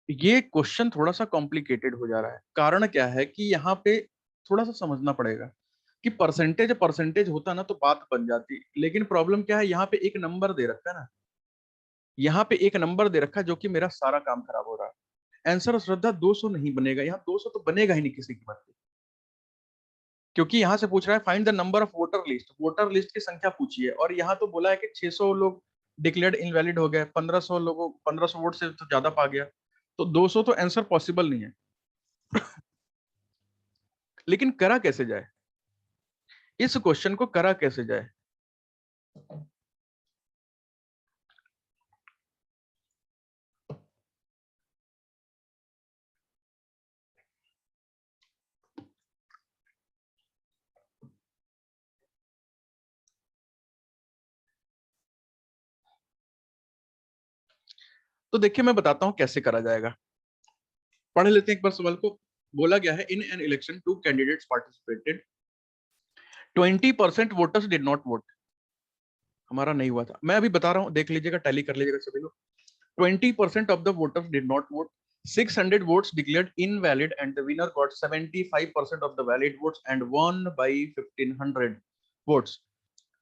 ये क्वेश्चन थोड़ा सा कॉम्प्लिकेटेड हो जा रहा है। कारण क्या है कि यहाँ पे थोड़ा सा समझना पड़ेगा कि परसेंटेज परसेंटेज होता ना तो बात बन जाती, लेकिन प्रॉब्लम क्या है, यहाँ पे एक नंबर दे रखा है ना, यहाँ पे एक नंबर दे रखा है जो कि मेरा सारा काम खराब हो रहा है। आंसर श्रद्धा 200 नहीं बनेगा, यहाँ 200 तो बनेगा ही नहीं किसी की बात पे, क्योंकि यहाँ से पूछ रहा है find the number of voter list की संख्या पूछी है, और यहाँ तो बोला है कि 600 लोग डिक्लेयर्ड इनवैलिड हो गए, 1500 लोगों 1500 वोट से तो ज्यादा पा गया, तो 200 तो आंसर पॉसिबल नहीं है। लेकिन करा कैसे जाए, इस क्वेश्चन को करा कैसे जाए? तो देखिए मैं बताता हूं कैसे करा जाएगा। पढ़ लेते हैं एक बार सवाल को। बोला गया है in an election 2 candidates participated, 20% voters did not vote. हमारा नहीं हुआ था, मैं अभी बता रहा हूं, देख लीजिएगा, टैली कर लीजिएगा सभी लोग। 20% of the voters did not vote. 600 votes declared invalid, and the winner got 75% of the valid votes and won by 1500 votes.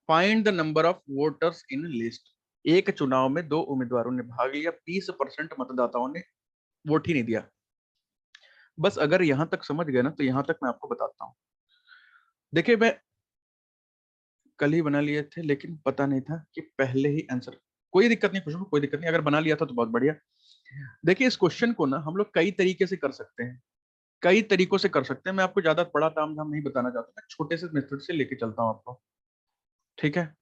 Find the number of voters in list. एक चुनाव में दो उम्मीदवारों ने भाग लिया, 20% मतदाताओं ने वोट ही नहीं दिया। बस अगर यहां तक समझ गए ना, तो यहां तक मैं आपको बताता हूं। देखिए मैं कल ही बना लिए थे, लेकिन पता नहीं था कि पहले ही आंसर। कोई दिक्कत नहीं खुशबू, कोई दिक्कत नहीं, अगर बना लिया था तो बहुत बढ़िया। देखिए इस क्वेश्चन को ना हम लोग कई तरीके से कर सकते हैं, कई तरीकों से कर सकते हैं। मैं आपको ज्यादा बड़ा ताम झाम नहीं बताना चाहता, मैं छोटे से मेथड से लेके चलता हूं आपको, ठीक है?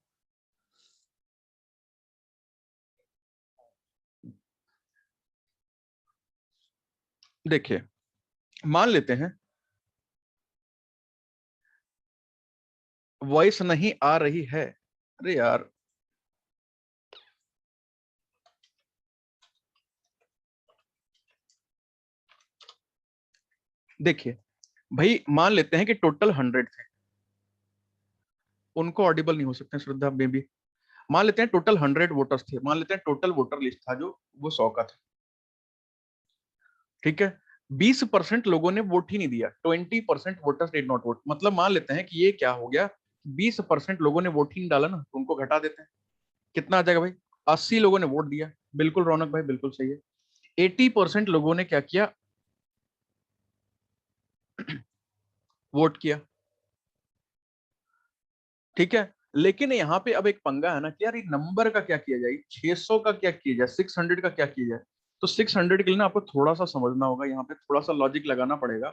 देखिए मान लेते हैं वॉइस नहीं आ रही है। अरे यार, देखिए भाई मान लेते हैं कि टोटल 100 थे, उनको ऑडिबल नहीं हो सकते हैं श्रद्धा बेबी। मान लेते हैं टोटल 100 वोटर्स थे, मान लेते हैं टोटल वोटर लिस्ट था जो वो 100 का था, ठीक है? 20% लोगों ने वोट ही नहीं दिया, 20% वोटर्स डिड नॉट वोट। मतलब मान लेते हैं कि ये क्या हो गया, 20% लोगों ने वोट ही नहीं डाला ना, तो उनको घटा देते हैं। कितना आ जाएगा भाई? 80 लोगों ने वोट दिया। बिल्कुल रौनक भाई, बिल्कुल सही है। 80% लोगों ने क्या किया, वोट किया, ठीक है? लेकिन यहाँ पे अब एक पंगा है ना कि यार ये नंबर का क्या किया जाए, 600 का क्या किया जाए, 600 का क्या किया जाए? तो 600 के लिए ना आपको थोड़ा सा समझना होगा, यहाँ पे थोड़ा सा लॉजिक लगाना पड़ेगा।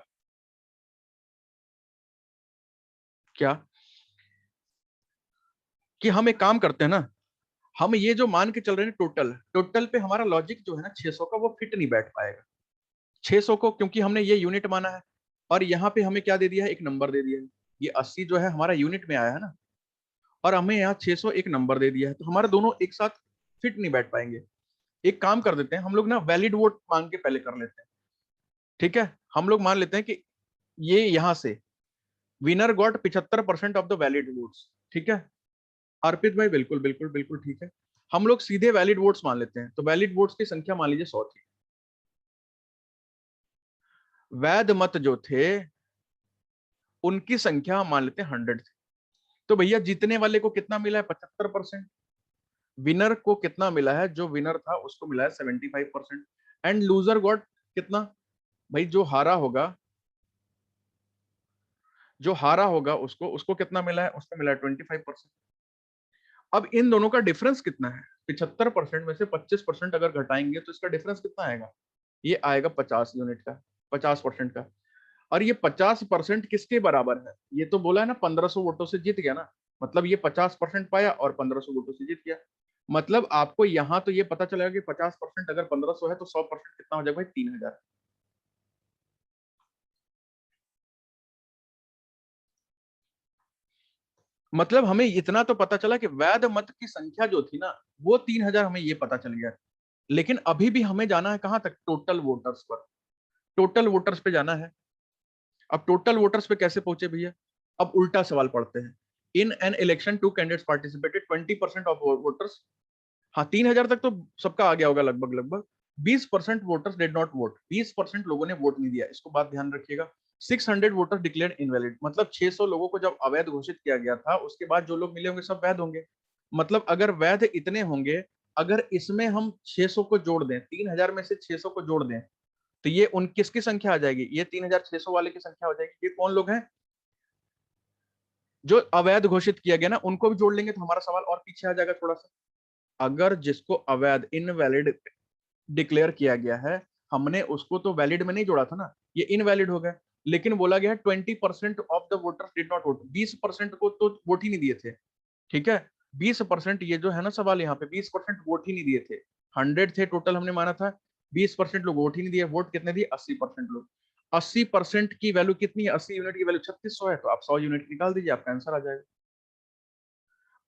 क्या कि हम एक काम करते हैं ना, हम ये जो मान के चल रहे हैं टोटल, टोटल पे हमारा लॉजिक जो है ना 600 का, वो फिट नहीं बैठ पाएगा। 600 को क्योंकि हमने ये यूनिट माना है, और यहाँ पे हमें क्या दे दिया है, एक नंबर दे दिया है। ये 80 जो है हमारा यूनिट में आया है ना, और हमें यहाँ 600 एक नंबर दे दिया है, तो हमारे दोनों एक साथ फिट नहीं बैठ पाएंगे। एक काम कर देते हैं हम लोग ना, वैलिड वोट मांग के पहले कर लेते हैं, ठीक है? हम लोग मान लेते हैं कि ये यहां से winner got 75% of the valid votes, ठीक है? अर्पित भाई बिल्कुल बिल्कुल बिल्कुल ठीक है। हम लोग सीधे वैलिड वोट्स मान लेते हैं, तो वैलिड वोट्स की संख्या मान लीजिए 100 थी। वैध मत जो थे उनकी संख्या मान लेते हैं 100 थी। तो भैया जीतने वाले को कितना मिला है, 75%। विनर को कितना मिला है, जो विनर था उसको मिला है 75%। एंड लूजर गॉट कितना? भाई जो हारा होगा उसको उसको कितना मिला है, उसको मिला है 25%। अब इन दोनों का डिफरेंस कितना है? 75% में से 25% अगर घटाएंगे तो इसका डिफरेंस कितना आएगा? ये आएगा 50 यूनिट का, 50% का। और ये 50% किसके बराबर है? ये तो बोला है ना 1500 वोटों से जीत गया ना, मतलब ये 50% पाया और 1500 वोटों से जीत गया। मतलब आपको यहां तो ये पता चलेगा कि 50% अगर 1500 है तो 100% कितना हो जाएगा भाई, 3000। मतलब हमें इतना तो पता चला कि वैध मत की संख्या जो थी ना, वो 3000, हमें ये पता चल गया। लेकिन अभी भी हमें जाना है कहां तक, टोटल वोटर्स पर। टोटल वोटर्स पे जाना है। अब टोटल वोटर्स पे कैसे पहुंचे भैया? अब उल्टा सवाल पढ़ते हैं। In an election 2 candidates participated, 20% of voters. हाँ 3000 तक तो सबका आ गया होगा लगभग लगभग। 20% वोटर्स डिड नॉट वोट, 20% लोगों ने वोट नहीं दिया, इसको बात ध्यान रखिएगा। 600 वोटर्स डिक्लेयर्ड इनवैलिड, मतलब 600 लोगों को जब अवैध घोषित किया गया था, उसके बाद जो लोग मिले होंगे सब वैध होंगे। मतलब अगर वैध इतने होंगे, अगर इसमें हम 600 को जोड़ दें, 3000 में से 600 को जोड़ दें, तो ये उन किसकी संख्या आ जाएगी? ये 3600 वाले की संख्या हो जाएगी। ये कौन लोग हैं? जो अवैध घोषित किया गया ना, उनको भी जोड़ लेंगे तो हमारा सवाल और पीछे आ जाएगा थोड़ा सा। अगर जिसको अवैध इनवैलिड डिक्लेयर किया गया है, हमने उसको तो वैलिड में नहीं जोड़ा था ना, ये इनवैलिड हो गया। लेकिन बोला गया है 20% of the voters did not vote, 20% को तो वोट ही नहीं दिए थे। ठीक है, 20%, ये जो है ना सवाल यहाँ पे, 20% वोट ही नहीं दिए थे। 100 थे टोटल, हमने माना था, 20% लोग वोट ही नहीं दिए। वोट कितने दिए? 80% लोग। 80% की वैल्यू कितनी है? 80 यूनिट की वैल्यू 3600 है, तो आप 100 यूनिट निकाल दीजिए, आपका आंसर आ जाएगा।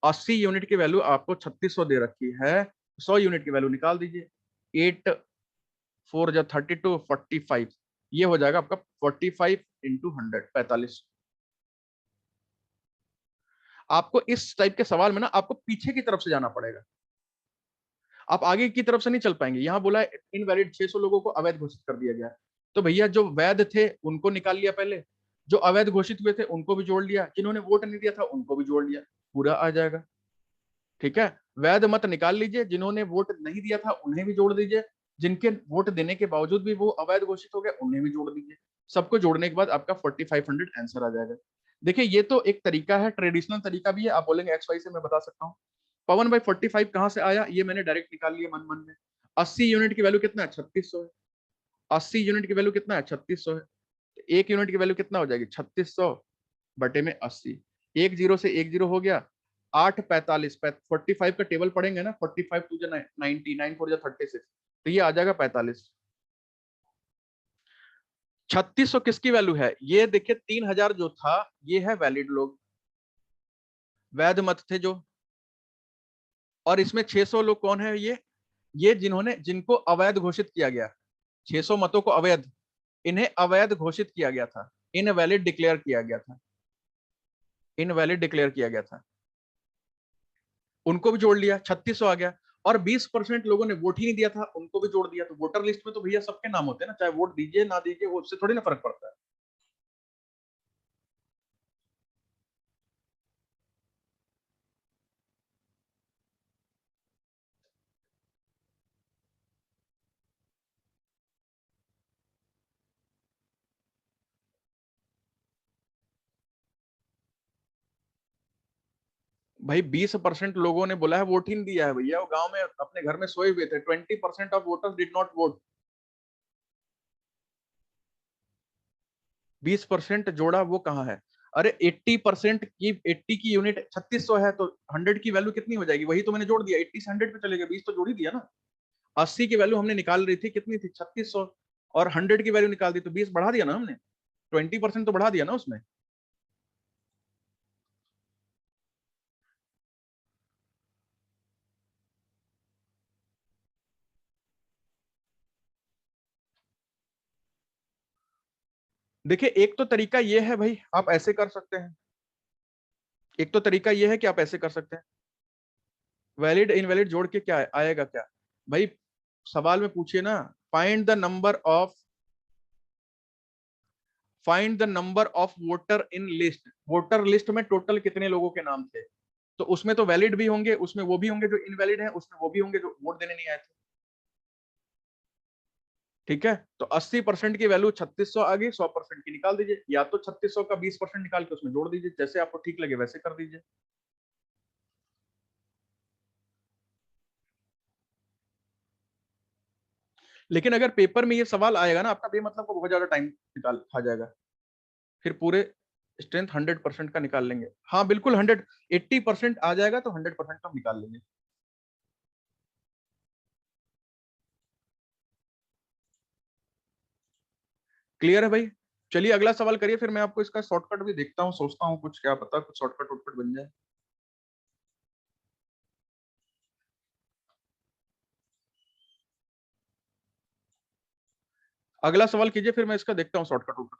80 यूनिट की वैल्यू आपको 3600 दे रखी है, 100 यूनिट की वैल्यू निकाल दीजिए। 8 4 जा 32, 45, ये हो जाएगा आपका 45 इंटू 100, 45। आपको इस टाइप के सवाल में ना आपको पीछे की तरफ से जाना पड़ेगा, आप आगे की तरफ से नहीं चल पाएंगे। यहां बोला इनवैलिड 600 लोगों को अवैध घोषित कर दिया गया, तो भैया जो वैध थे उनको निकाल लिया पहले, जो अवैध घोषित हुए थे उनको भी जोड़ लिया, जिन्होंने वोट नहीं दिया था उनको भी जोड़ लिया, पूरा आ जाएगा। ठीक है, वैध मत निकाल लीजिए, जिन्होंने वोट नहीं दिया था उन्हें भी जोड़ दीजिए, जिनके वोट देने के बावजूद भी वो अवैध घोषित हो गए उन्हें भी जोड़ दीजिए। सबको जोड़ने के बाद आपका 4500 आंसर आ जाएगा। देखिए, ये तो एक तरीका है, ट्रेडिशनल तरीका भी है। आप बोलेंगे एक्स वाई से मैं बता सकता हूँ। पवन भाई 45 कहां से आया? ये मैंने डायरेक्ट निकाल लिया मन मन में। 80 यूनिट की वैल्यू कितना है? 3600 है। 80 यूनिट की वैल्यू कितना है? 3600 है। एक यूनिट की वैल्यू कितना हो जाएगी? 3600 बटे में 80। एक जीरो से एक जीरो हो गया। 8 45, 45 का टेबल पढ़ेंगे ना, 45 टू 90, 9 4 36, तो ये आ जाएगा 45। 3600 किसकी वैल्यू है? ये देखिए 3000 जो था ये है वैलिड लोग, वैध मत थे जो। और इसमें 600 लोग कौन है? ये जिन्होंने, जिनको अवैध घोषित किया गया। 600 मतों को अवैध, इन्हें अवैध घोषित किया गया था, इनवैलिड डिक्लेयर किया गया था, इनवैलिड डिक्लेयर किया गया था, उनको भी जोड़ लिया, 3600 आ गया। और 20% लोगों ने वोट ही नहीं दिया था, उनको भी जोड़ दिया। तो वोटर लिस्ट में तो भैया सबके नाम होते हैं ना, चाहे वोट दीजिए ना दीजिए, वो उससे थोड़ी ना फर्क पड़ता है। भाई 20% लोगों ने बोला है वोट ही नहीं दिया है भैया, वो गांव में अपने घर में सोए हुए थे। 20% of voters did not vote. 20% जोड़ा वो कहाँ है? अरे 80% की, 80 की यूनिट 3600 है, तो 100 की वैल्यू कितनी हो जाएगी? वही तो मैंने जोड़ दिया, 80 से 100 पे चलेगा, 20 तो जोड़ ही दिया ना। 80 की वैल्यू हमने निकाल रही थी, कितनी थी? 3600। और 100 की वैल्यू निकाल दी तो 20 बढ़ा दिया ना हमने, 20% तो बढ़ा दिया ना उसमें। देखिए, एक तो तरीका ये है भाई, आप ऐसे कर सकते हैं। एक तो तरीका ये है कि आप ऐसे कर सकते हैं, वैलिड इनवैलिड जोड़ के क्या आएगा क्या भाई? सवाल में पूछिए ना, find the number of, find the number of voter in list. Voter list में टोटल कितने लोगों के नाम थे? तो उसमें तो वैलिड भी होंगे, उसमें वो भी होंगे जो इनवैलिड है, उसमें वो भी होंगे जो वोट देने नहीं आए थे। ठीक है, तो 80% की वैल्यू 3600 आ गई, 100% की निकाल दीजिए, या तो 3600 का 20% निकाल के उसमें जोड़ दीजिए, जैसे आपको ठीक लगे वैसे कर दीजिए। लेकिन अगर पेपर में ये सवाल आएगा ना, आपका बेमतलब को बहुत ज्यादा टाइम निकाल खा जाएगा। फिर पूरे स्ट्रेंथ 100% का निकाल लेंगे। हाँ बिल्कुल, 80% आ जाएगा तो 100% हम निकाल लेंगे। क्लियर है भाई? चलिए अगला सवाल करिए, फिर मैं आपको इसका शॉर्टकट भी देखता हूँ, सोचता हूँ कुछ, क्या पता कुछ शॉर्टकट वॉर्टकट बन जाए। अगला सवाल कीजिए, फिर मैं इसका देखता हूँ शॉर्टकट।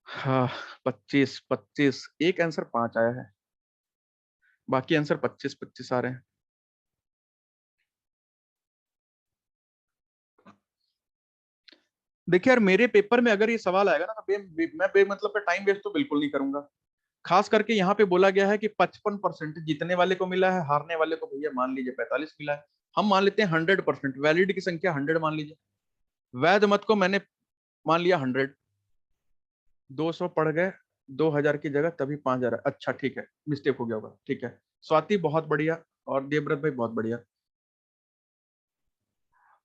हाँ, 25 25, एक आंसर 5 आया है, बाकी आंसर 25 25 आ रहे हैं। देखिए यार, मेरे पेपर में अगर ये सवाल आएगा ना तो मैं मतलब का टाइम वेस्ट तो बिल्कुल नहीं करूंगा। खास करके यहाँ पे बोला गया है कि 55% जीतने वाले को मिला है, हारने वाले को भैया मान लीजिए 45 मिला है। हम मान लेते हैं 100%, वैलिड की संख्या 100 मान लीजिए। वैध मत को मैंने मान लिया 100, 200 पड़ गए, 2000 की जगह तभी 5000। अच्छा ठीक है, मिस्टेक हो गया होगा, ठीक है। स्वाति बहुत बढ़िया, और देवव्रत भाई बहुत बढ़िया।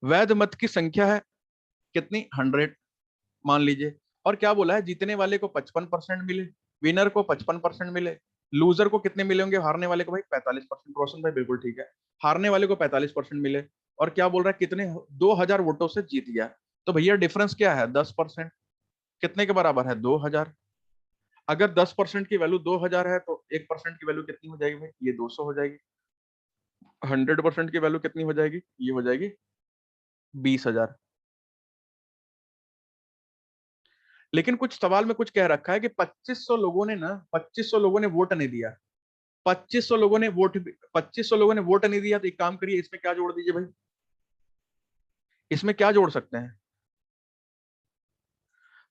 वैध मत की संख्या है कितनी, 100 मान लीजिए। और क्या बोला है, जीतने वाले को 55% मिले, विनर को 55% मिले, लूजर को कितने मिले होंगे, हारने वाले को भाई 45%। रोशन भाई बिल्कुल ठीक है, हारने वाले को 45% मिले। और क्या बोल रहा है, कितने, 2000 वोटों से जीत गया। तो भैया डिफरेंस क्या है, 10%। कितने के बराबर है, 2000। अगर 10% की वैल्यू 2000 है तो 1% की वैल्यू कितनी हो जाएगी भाई, ये 200 हो जाएगी। 100% की वैल्यू कितनी हो जाएगी, ये हो जाएगी 20,000। लेकिन कुछ सवाल में कुछ कह रखा है कि 2500 लोगों ने ना, 2500 लोगों ने वोट नहीं दिया। 2500 लोगों ने वोट 2500 लोगों ने वोट नहीं दिया, तो एक काम करिए, इसमें क्या जोड़ दीजिए भाई, इसमें क्या जोड़ सकते हैं।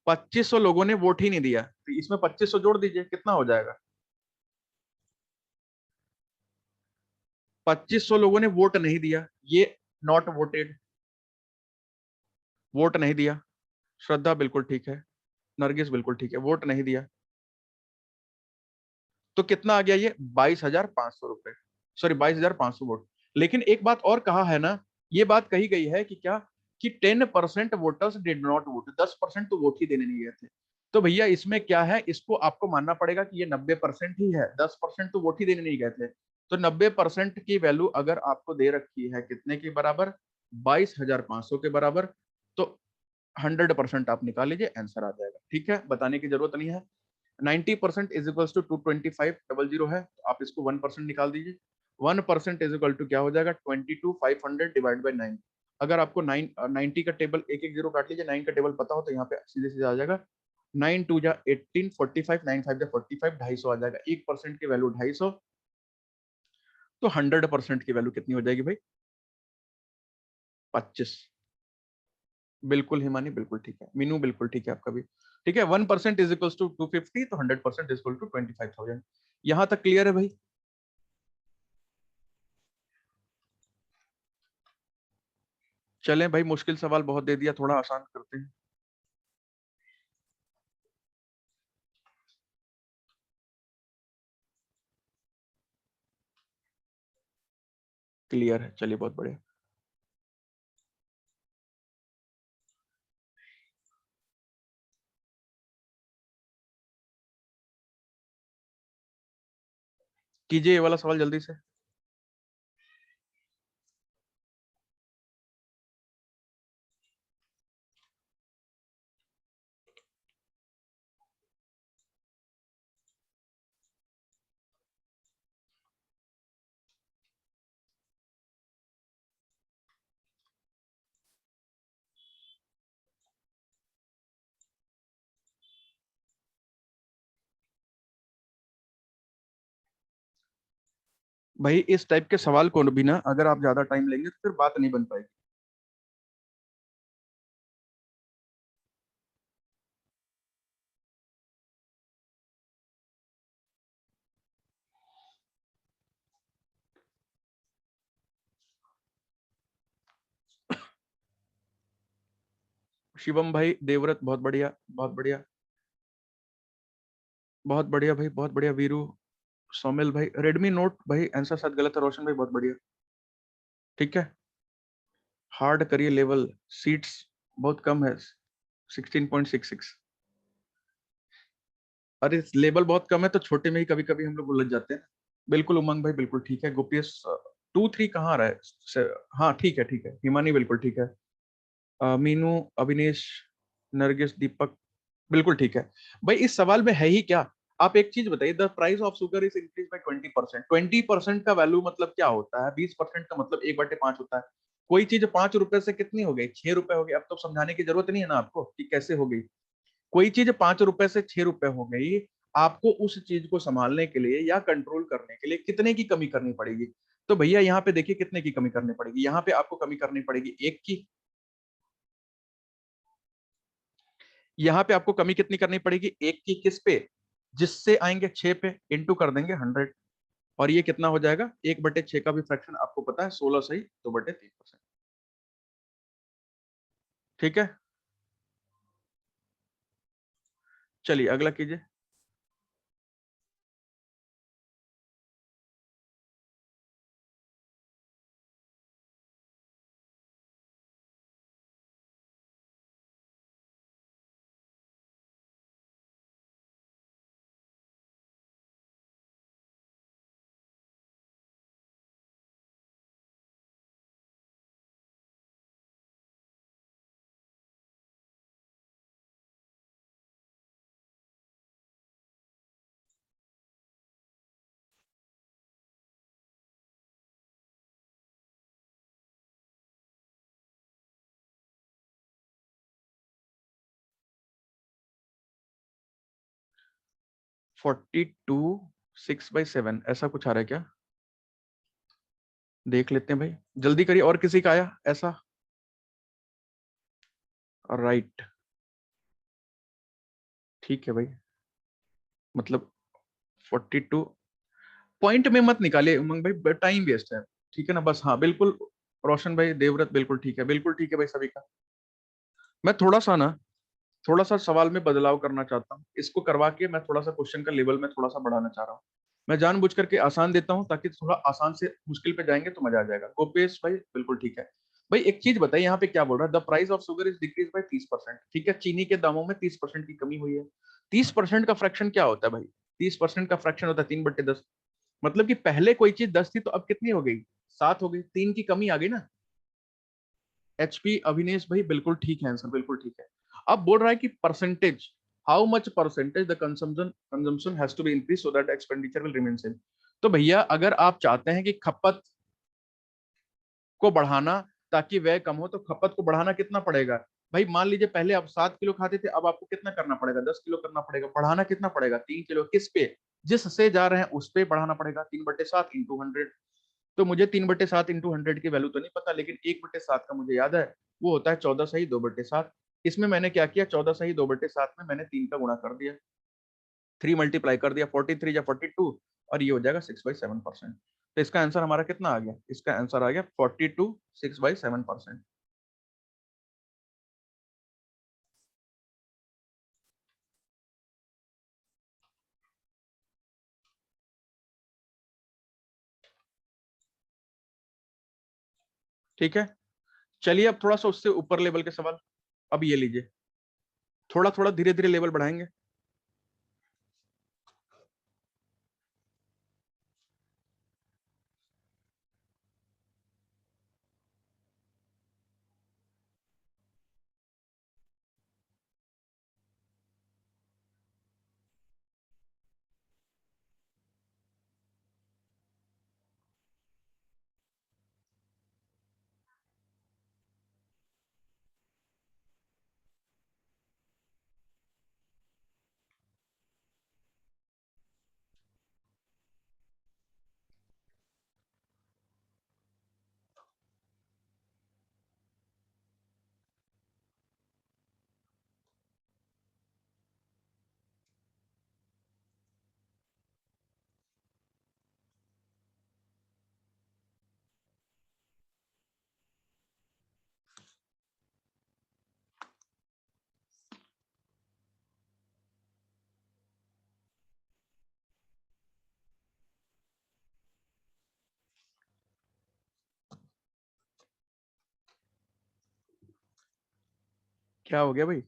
2500 लोगों ने वोट ही नहीं दिया, तो इसमें 2500 जोड़ दीजिए, कितना हो जाएगा। 2500 लोगों ने वोट नहीं दिया, ये नॉट वोटेड, वोट नहीं दिया। श्रद्धा बिल्कुल ठीक है, नरगिस बिल्कुल ठीक है, वोट नहीं दिया। तो कितना आ गया ये, 22,500 रुपए, सॉरी 22,500 वोट। लेकिन एक बात और कहा है ना, ये बात कही गई है कि क्या, कि 10% वोटर्स डिड नॉट वोट, 10% तो वोट ही देने नहीं गए थे। तो भैया इसमें क्या है, इसको आपको मानना पड़ेगा कि ये 90% ही है, 10% तो वोट ही देने नहीं गए थे। तो 90% की वैल्यू अगर आपको दे रखी है कितने के बराबर, 22,500 के बराबर, तो 100% आप निकाल लीजिए, आंसर आ जाएगा। ठीक है, बताने की जरूरत नहीं है। 90% इज इक्वल्स टू 225,000 है, तो आप इसको 1% निकाल दीजिए। 1% इज इक्वल टू क्या हो जाएगा, 22,500 डिवाइड बाई 9। अगर आपको 90 का टेबल एक एक जीरो काट लीजिए, 9 का टेबल पता हो तो यहाँ पे सीधे सीधे आ जाएगा। 9 टू जा 18, 45, 9 5 जा 45, 250 आ जाएगा। 1% की वैल्यू 250, तो 100% की वैल्यू कितनी हो जाएगी भाई, 25। बिल्कुल हिमानी बिल्कुल ठीक है, मीनू बिल्कुल ठीक है, आपका भी ठीक है। 1% इज इक्वल टू 250, तो 100% इज इक्वल टू 25,000। यहां तक क्लियर है भाई। चलें भाई, मुश्किल सवाल बहुत दे दिया, थोड़ा आसान करते हैं। क्लियर है, चलिए बहुत बढ़िया। कीजिए ये वाला सवाल जल्दी से। भाई इस टाइप के सवाल को भी ना, अगर आप ज्यादा टाइम लेंगे तो फिर बात नहीं बन पाएगी। शिवम भाई, देवव्रत बहुत बढ़िया, बहुत बढ़िया, बहुत बढ़िया भाई, बहुत बढ़िया। वीरू, सोमिल भाई, रेडमी नोट भाई आंसर शायद गलत है। रोशन भाई बहुत बढ़िया, ठीक है। हार्ड करिए लेवल, सीट्स बहुत कम है, 16.66। अरे लेवल बहुत कम है तो छोटे में ही कभी कभी हम लोग उलझ जाते हैं। बिल्कुल उमंग भाई बिल्कुल ठीक है। गोपीस 2 3 कहाँ रहा है हाँ ठीक है, ठीक है। हिमानी बिल्कुल ठीक है। मीनू, अविनेश, नरगिस, दीपक बिल्कुल ठीक है। भाई इस सवाल में है ही क्या, आप एक चीज बताइए, the price of sugar is increase by 20%। 20% का वैल्यू मतलब क्या होता है, 20% का मतलब 1/5 होता है। कोई चीज 5 रुपए से कितनी हो गई, 6 रुपए हो गई। अब तो समझाने की जरूरत नहीं है ना आपको कि कैसे हो गई। कोई चीज 5 रुपए से 6 रुपए हो गई, आपको उस चीज को संभालने के लिए या कंट्रोल करने के लिए कितने की कमी करनी पड़ेगी? तो भैया यहाँ पे देखिए कितने की कमी करनी पड़ेगी, यहाँ पे आपको कमी करनी पड़ेगी 1 की। यहाँ पे आपको कमी कितनी करनी पड़ेगी? 1 की। किस पे? जिससे आएंगे 6 पे, इंटू कर देंगे 100। और ये कितना हो जाएगा? 1/6 का भी फ्रैक्शन आपको पता है, 16 सही 2/3%। ठीक है, चलिए अगला कीजिए। फोर्टी टू 6/7 ऐसा कुछ आ रहा है क्या? देख लेते हैं भाई, जल्दी करिए। और किसी का आया ऐसा? राइट, ठीक है भाई। मतलब 42 पॉइंट में मत निकालिए उमंग भाई, टाइम वेस्ट है। ठीक है ना, बस हाँ बिल्कुल। रोशन भाई, देवव्रत, बिल्कुल ठीक है, बिल्कुल ठीक है भाई सभी का। मैं थोड़ा सा सवाल में बदलाव करना चाहता हूँ, इसको करवा के मैं थोड़ा सा क्वेश्चन का लेवल में थोड़ा सा बढ़ाना चाह रहा हूँ। मैं जानबूझ करके आसान देता हूँ ताकि थोड़ा आसान से मुश्किल पे जाएंगे तो मजा आ जाएगा। गोपेश भाई बिल्कुल ठीक है। भाई एक चीज बताइए, यहाँ पे क्या बोल रहा है? The price of sugar is decrease by 30%। ठीक है, चीनी के दामों में 30% की कमी हुई है। 30% का फ्रैक्शन क्या होता है भाई? 30% का फ्रैक्शन होता है 3/10। मतलब कि पहले कोई चीज 10 थी तो अब कितनी हो गई? 7 हो गई, 3 की कमी आ गई ना। एचपी अभिनेश भाई बिल्कुल ठीक है आंसर, बिल्कुल ठीक है। अब बोल रहा है कि percentage, how much percentage the consumption consumption has to be increase so that expenditure will remain same. तो भैया अगर आप चाहते हैं कि खपत को बढ़ाना ताकि व्यय कम हो, तो खपत को बढ़ाना कितना पड़ेगा? भाई मान लीजिए पहले आप 7 किलो खाते थे, अब आपको कितना करना पड़ेगा? 10 किलो करना पड़ेगा। बढ़ाना कितना पड़ेगा? 3 किलो। किस पे? जिससे जा रहे हैं उस पे बढ़ाना पड़ेगा। 3/7 इंटू 100। तो मुझे 3/7 इंटू 100 की वैल्यू तो नहीं पता, लेकिन 1/7 का मुझे याद है, वो होता है 14 सही 2/7। इसमें मैंने क्या किया? 14 सही 2/7 में मैंने 3 का गुणा कर दिया, 3 मल्टीप्लाई कर दिया, 43 या 42, और ये हो जाएगा 6/7%। तो इसका आंसर हमारा कितना आ गया? इसका आंसर आ गया 42 6/7%। ठीक है, चलिए अब थोड़ा सा उससे ऊपर लेवल के सवाल। अब ये लीजिए, थोड़ा थोड़ा धीरे धीरे लेवल बढ़ाएंगे। क्या हो गया भाई?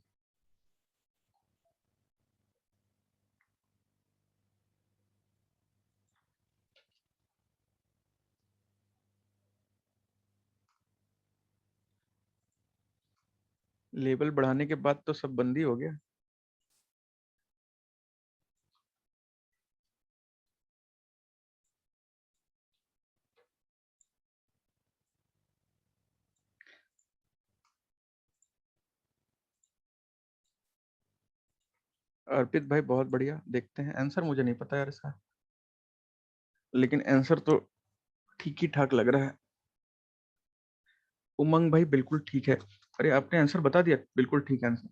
लेवल बढ़ाने के बाद तो सब बंदी हो गया। अर्पित भाई बहुत बढ़िया, देखते हैं आंसर, मुझे नहीं पता यार इसका, लेकिन आंसर तो ठीक ही ठाक लग रहा है। उमंग भाई बिल्कुल ठीक है। अरे आपने आंसर बता दिया, बिल्कुल ठीक है आंसर।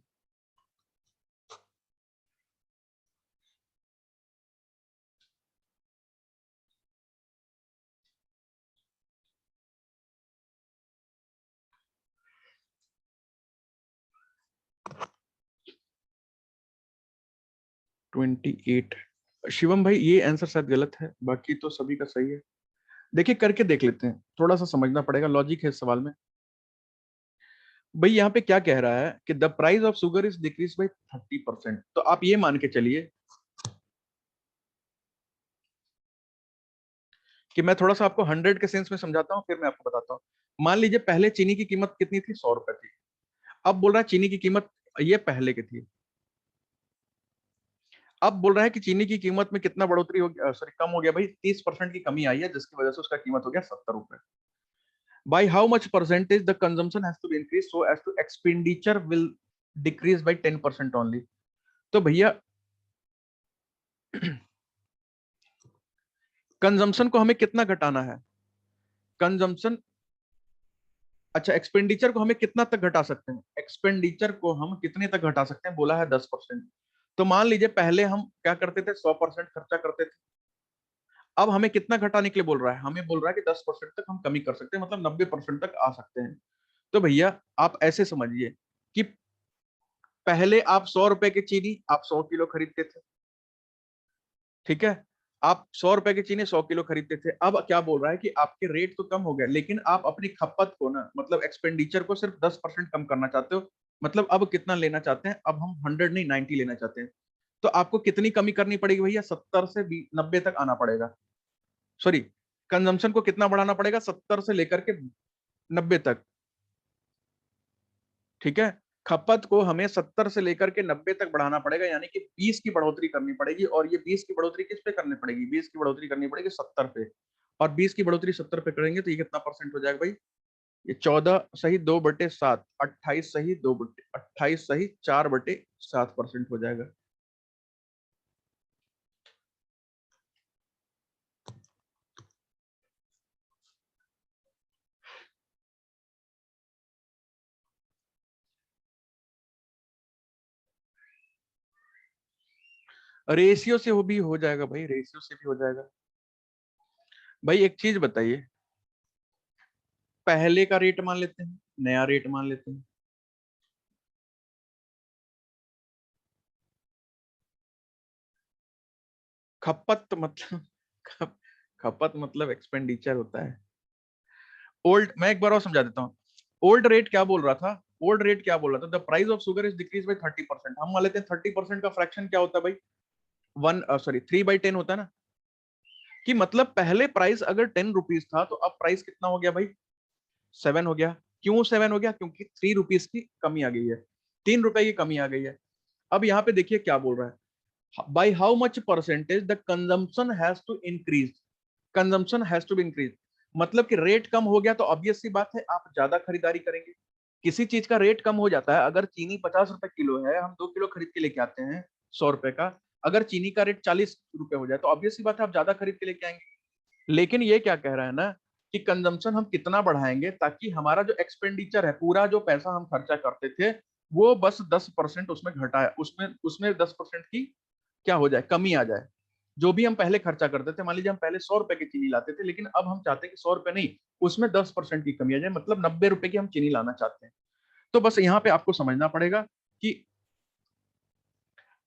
Twenty eight. शिवम भाई ये आंसर शायद गलत है, बाकी तो सभी का सही है। देखिए करके देख लेते हैं, थोड़ा सा समझना पड़ेगा, लॉजिक है इस सवाल में। भाई यहाँ पे क्या कह रहा है कि the price of sugar is decrease by 30%, तो आप ये मान के चलिए कि मैं थोड़ा सा आपको 100 के सेंस में समझाता हूँ, फिर मैं आपको बताता हूँ। मान लीजिए पहले चीनी की कीमत कितनी थी, 100 रुपए थी। अब बोल रहा है चीनी की कीमत, ये पहले की थी, अब बोल रहा है कि चीनी की कीमत में कितना बढ़ोतरी हो गया, सॉरी कम हो गया भाई, 30% की कमी आई है, जिसकी वजह से उसका कीमत हो गया 70 रुपए। By how much percentage the consumption has to be increase so as to expenditure will decrease by 10% only. तो भैया कंजम्पशन को हमें कितना घटाना है, कंजम्पशन, अच्छा एक्सपेंडिचर को हमें कितना तक घटा सकते हैं, एक्सपेंडिचर को हम कितने तक घटा सकते हैं, बोला है 10%। तो मान लीजिए पहले हम क्या करते थे, 100% खर्चा करते थे, अब हमें कितना घटाने के लिए बोल रहा है, हमें बोल रहा है कि 10% तक हम कमी कर सकते हैं, मतलब 90% तक आ सकते हैं। तो भैया आप ऐसे समझिए कि पहले आप 100 रुपए की चीनी आप 100 किलो खरीदते थे, ठीक है, आप 100 रुपए की चीनी 100 किलो खरीदते थे, अब क्या बोल रहा है कि आपके रेट तो कम हो गया, लेकिन आप अपनी खपत को ना, मतलब एक्सपेंडिचर को सिर्फ 10% कम करना चाहते हो। मतलब अब कितना लेना चाहते हैं, अब हम 100 नहीं 90 लेना चाहते हैं। तो आपको कितनी कमी करनी पड़ेगी भैया, 70 से 90 तक आना पड़ेगा, सॉरी, कंजम्पशन को कितना बढ़ाना पड़ेगा, 70 से लेकर के 90 तक, ठीक है। खपत को हमें 70 से लेकर के 90 तक बढ़ाना पड़ेगा, यानी कि 20 की बढ़ोतरी करनी पड़ेगी, और ये 20 की बढ़ोतरी किस पे करनी पड़ेगी, 20 की बढ़ोतरी करनी पड़ेगी 70 पे। और 20 की बढ़ोतरी 70 पे करेंगे तो ये कितना परसेंट हो जाएगा भाई, ये 14 सही 2/7, 28 सही 28 सही 4/7% हो जाएगा। रेशियो से वो भी हो जाएगा भाई, रेशियो से भी हो जाएगा। भाई एक चीज बताइए, पहले का रेट मान लेते हैं, नया रेट मान लेते हैं। खपत मतलब खप, खपत मतलब एक्सपेंडिचर होता है। ओल्ड, मैं एक बार और समझा देता हूँ। ओल्ड रेट क्या बोल रहा था, ओल्ड रेट क्या बोल रहा था, the price of sugar is decrease by 30%। हम मान लेते हैं 30% का फ्रैक्शन क्या होता है भाई, 3/10 होता है ना, कि मतलब पहले प्राइस अगर 10 रुपीज था तो अब प्राइस कितना हो गया भाई, 7 हो गया। क्यों 7 हो गया, क्योंकि 3 रुपीज की कमी आ गई है, 3 रुपए की कमी आ गई है। अब यहाँ पे देखिए क्या बोल रहा है, by how much percentage the consumption has to increase, consumption has to be increase, मतलब कि रेट कम हो गया तो ऑब्वियस सी बात है आप ज्यादा खरीदारी करेंगे। किसी चीज का रेट कम हो जाता है, अगर चीनी 50 रुपए किलो है, हम 2 किलो खरीद के लेके आते हैं 100 रुपए का, अगर चीनी का रेट 40 रुपए हो जाए तो ऑब्वियस सी बात है आप ज्यादा खरीद के लेके आएंगे। लेकिन ये क्या कह रहा है ना, कि कंजम्पशन हम कितना बढ़ाएंगे ताकि हमारा जो एक्सपेंडिचर है, पूरा जो पैसा हम खर्चा करते थे, वो बस 10% उसमें घटाया, उसमें उसमें 10% की क्या हो जाए, कमी आ जाए। जो भी हम पहले खर्चा करते थे, मान लीजिए हम पहले 100 रुपए की चीनी लाते थे, लेकिन अब हम चाहते हैं कि 100 रुपए नहीं, उसमें 10% की कमी आ जाए, मतलब 90 रुपए की हम चीनी लाना चाहते हैं। तो बस यहाँ पे आपको समझना पड़ेगा कि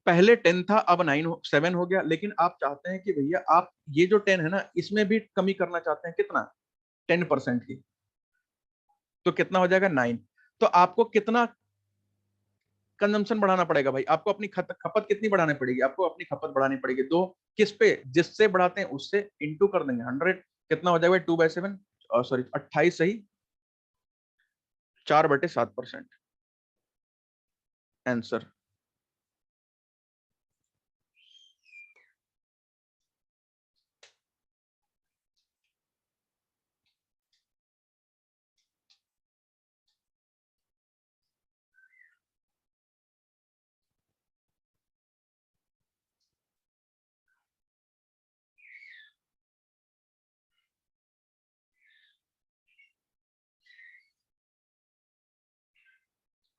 पहले 10 था, अब 7 हो गया, लेकिन आप चाहते हैं कि भैया आप ये जो 10 है ना, इसमें भी कमी करना चाहते हैं, कितना, 10% की, तो कितना हो जाएगा 9। तो आपको कितना कंजम्पशन बढ़ाना पड़ेगा भाई, आपको अपनी खपत कितनी बढ़ानी पड़ेगी, आपको अपनी खपत बढ़ानी पड़ेगी दो, किस पे, जिससे बढ़ाते हैं उससे इंटू कर देंगे 100, कितना हो जाएगा 2/7, सॉरी 28 सही 4/7% आंसर।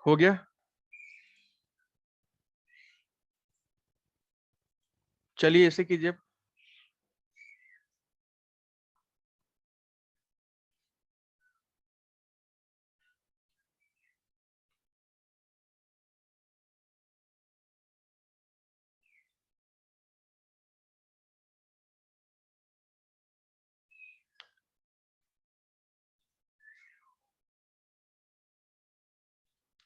हो गया। चलिए ऐसे कीजिए।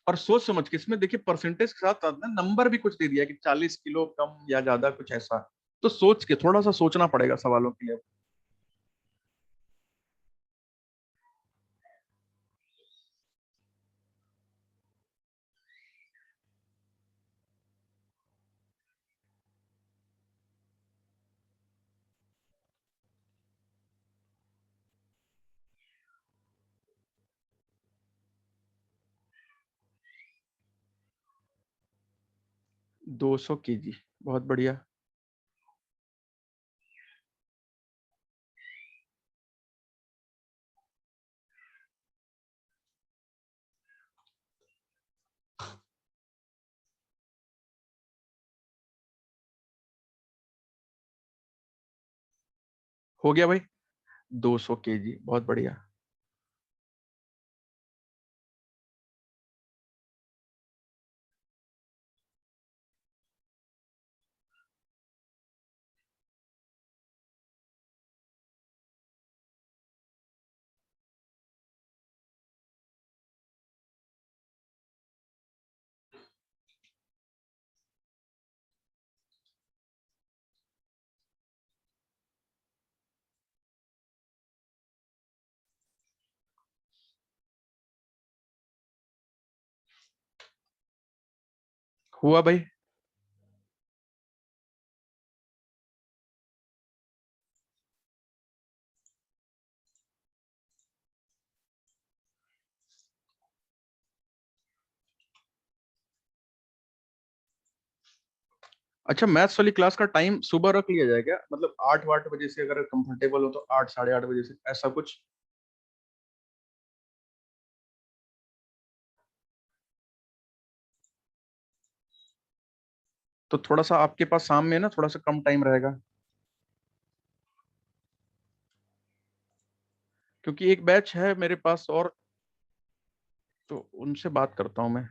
और सोच समझ के इसमें देखिए परसेंटेज के साथ साथ ना नंबर भी कुछ दे दिया कि 40 किलो कम या ज्यादा कुछ ऐसा। तो सोच के थोड़ा सा सोचना पड़ेगा सवालों के लिए। अब 200 kg, बहुत बढ़िया। हो गया भाई, 200 kg, बहुत बढ़िया। हुआ भाई। अच्छा, मैथ्स वाली क्लास का टाइम सुबह रख लिया जाए क्या? मतलब 8-8 बजे से, अगर कंफर्टेबल हो तो 8 साढ़े 8 बजे से, ऐसा कुछ। तो थोड़ा सा आपके पास शाम में ना थोड़ा सा कम टाइम रहेगा, क्योंकि एक बैच है मेरे पास और, तो उनसे बात करता हूँ मैं।